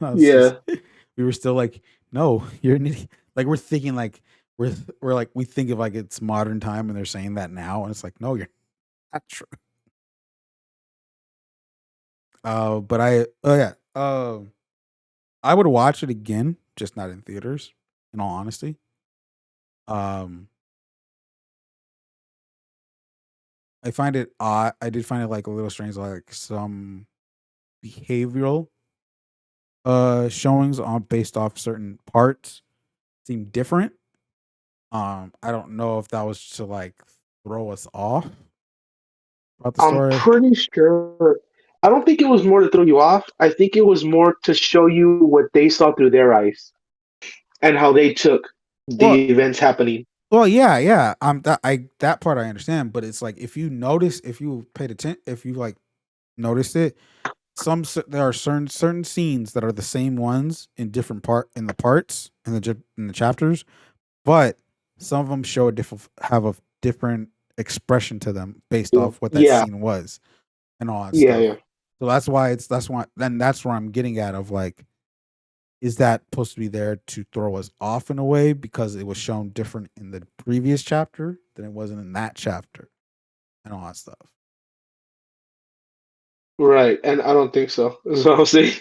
I was just, Yeah. we were still like, no, you're an idiot. Like we're thinking like we're like we think of like it's modern time and they're saying that now and it's like no, you're not true. But I would watch it again, just not in theaters. In all honesty, um, I find it odd. I did find it like a little strange, like some behavioral showings on based off certain parts seem different. I don't know if that was to like throw us off about the I'm story. pretty sure. I don't think it was more to throw you off. I think it was more to show you what they saw through their eyes and how they took Well, the events happening. well, yeah, yeah. That part I understand, but it's like if you notice, if you paid attention, if you like noticed it, there are certain scenes that are the same ones in different parts in the chapters, but some of them show a different have a different expression to them based off what that Yeah, scene was and all that yeah, stuff. yeah. So that's where I'm getting at of like, is that supposed to be there to throw us off in a way because it was shown different in the previous chapter than it wasn't in that chapter and all that stuff. Right, and I don't think so. That's what I was saying.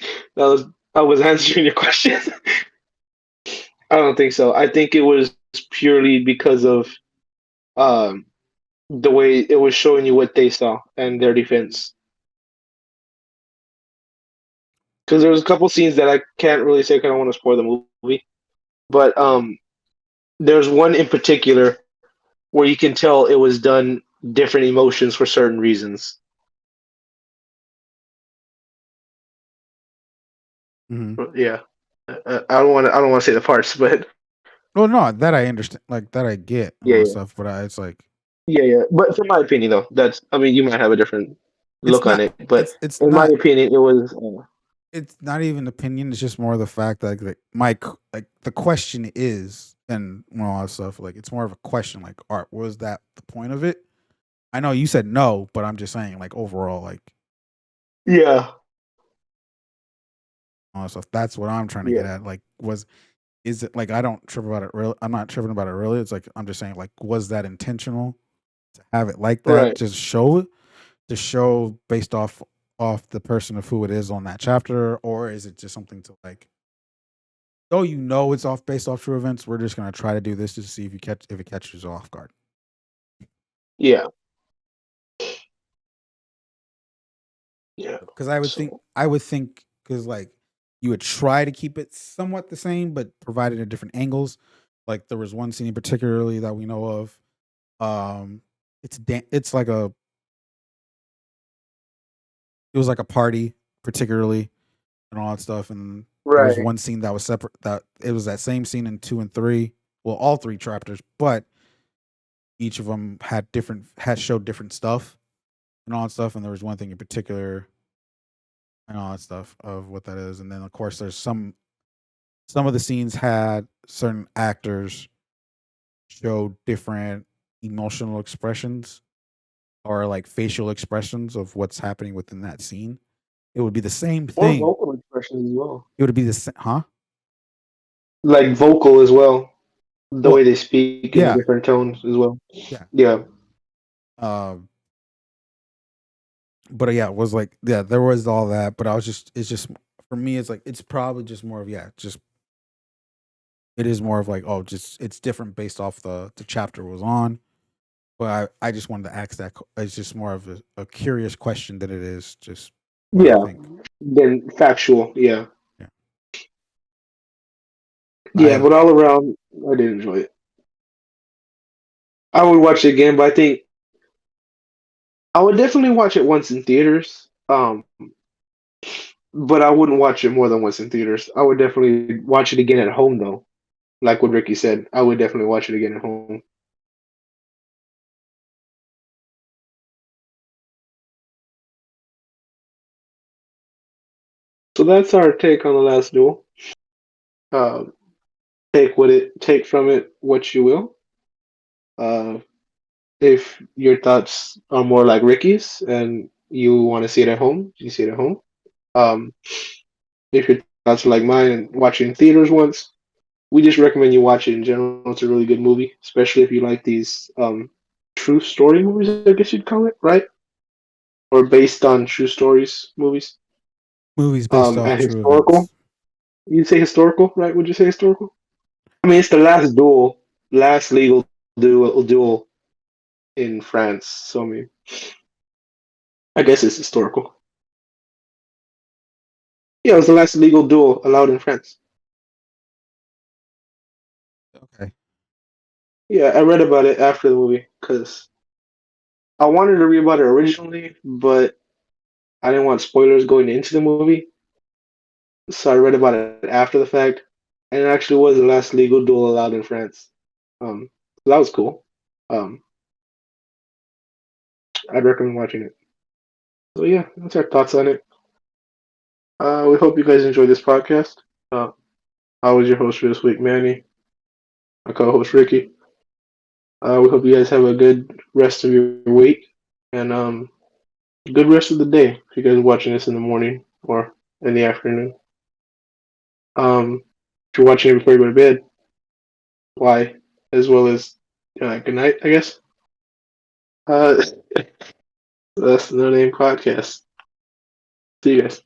I was answering your question. I don't think so. I think it was purely because of um the way it was showing you what they saw and their defense. Because there was a couple scenes that I can't really say because I don't want to spoil the movie. But there's one in particular where you can tell it was done different emotions for certain reasons. Hmm. Yeah, I don't want to say the parts, but Well, no, that I understand, like that I get and yeah, all that yeah, stuff, but it's like yeah, yeah. But from my opinion, though, that's I mean, you might have a different it's look on not it, but it's in my not opinion, it was it's not even opinion. It's just more the fact that like the question is and all that stuff. Like it's more of a question. Like, art was that the point of it? I know you said no, but I'm just saying like overall, like yeah, all that stuff. That's what I'm trying to get yeah, at. Like, is it like I don't trip about it really? I'm not tripping about it really. It's like I'm just saying like, was that intentional to have it like that? right, Just show it to show based off the person of who it is on that chapter, or is it just something to like? Though you know it's off based off true events, we're just gonna try to do this to see if it catches you off guard. yeah, yeah. Because So I would think because like you would try to keep it somewhat the same, but provided at different angles. Like there was one scene particularly that we know of. It's like it was like a party particularly and all that stuff, and there was right, one scene that was separate. That it was that same scene in 2 and 3. Well, all 3 chapters, but each of them had showed different stuff and all that stuff. And there was one thing in particular and all that stuff of what that is. And then of course there's some of the scenes had certain actors show different emotional expressions or like facial expressions of what's happening within that scene. It would be the same or thing. vocal expressions as well, It would be the same, huh? like vocal as well, the Well, way they speak in the yeah, different tones as well. yeah. Yeah, Um, but yeah, it was like yeah, there was all that, but it's just for me, it's like it's probably just more of just it is more of like oh, just it's different based off the chapter it was on. But I just wanted to ask that. It's just more of a curious question than it is just what I yeah. think. Then factual, yeah, Yeah, yeah. I But all around, I did enjoy it. I would watch it again, but I think I would definitely watch it once in theaters. But I wouldn't watch it more than once in theaters. I would definitely watch it again at home, though. Like what Ricky said, I would definitely watch it again at home. So that's our take on the last duel. Um, take from it what you will. Uh, if your thoughts are more like Ricky's and you want to see it at home, you see it at home. Um, if your thoughts are like mine and watch it in theaters once, we just recommend you watch it in general. It's a really good movie, especially if you like these true story movies, I guess you'd call it, right? Or based on true stories movies. Movies based off And true historical. events. You'd say historical, right? Would you say historical? I mean, it's the last legal duel in France. So I mean, I guess it's historical. Yeah, it was the last legal duel allowed in France. Okay. Yeah, I read about it after the movie because I wanted to read about it originally, but I didn't want spoilers going into the movie, so I read about it after the fact, and it actually was the last legal duel allowed in France. So that was cool. Um, I'd recommend watching it. So yeah, that's our thoughts on it. We hope you guys enjoyed this podcast. Uh, I was your host for this week, Manny. My co-host Ricky. We hope you guys have a good rest of your week and good rest of the day if you guys are watching this in the morning or in the afternoon. If you're watching it before you go to bed, why? As well as good night, I guess. Uh, that's the No Name Podcast. See you guys.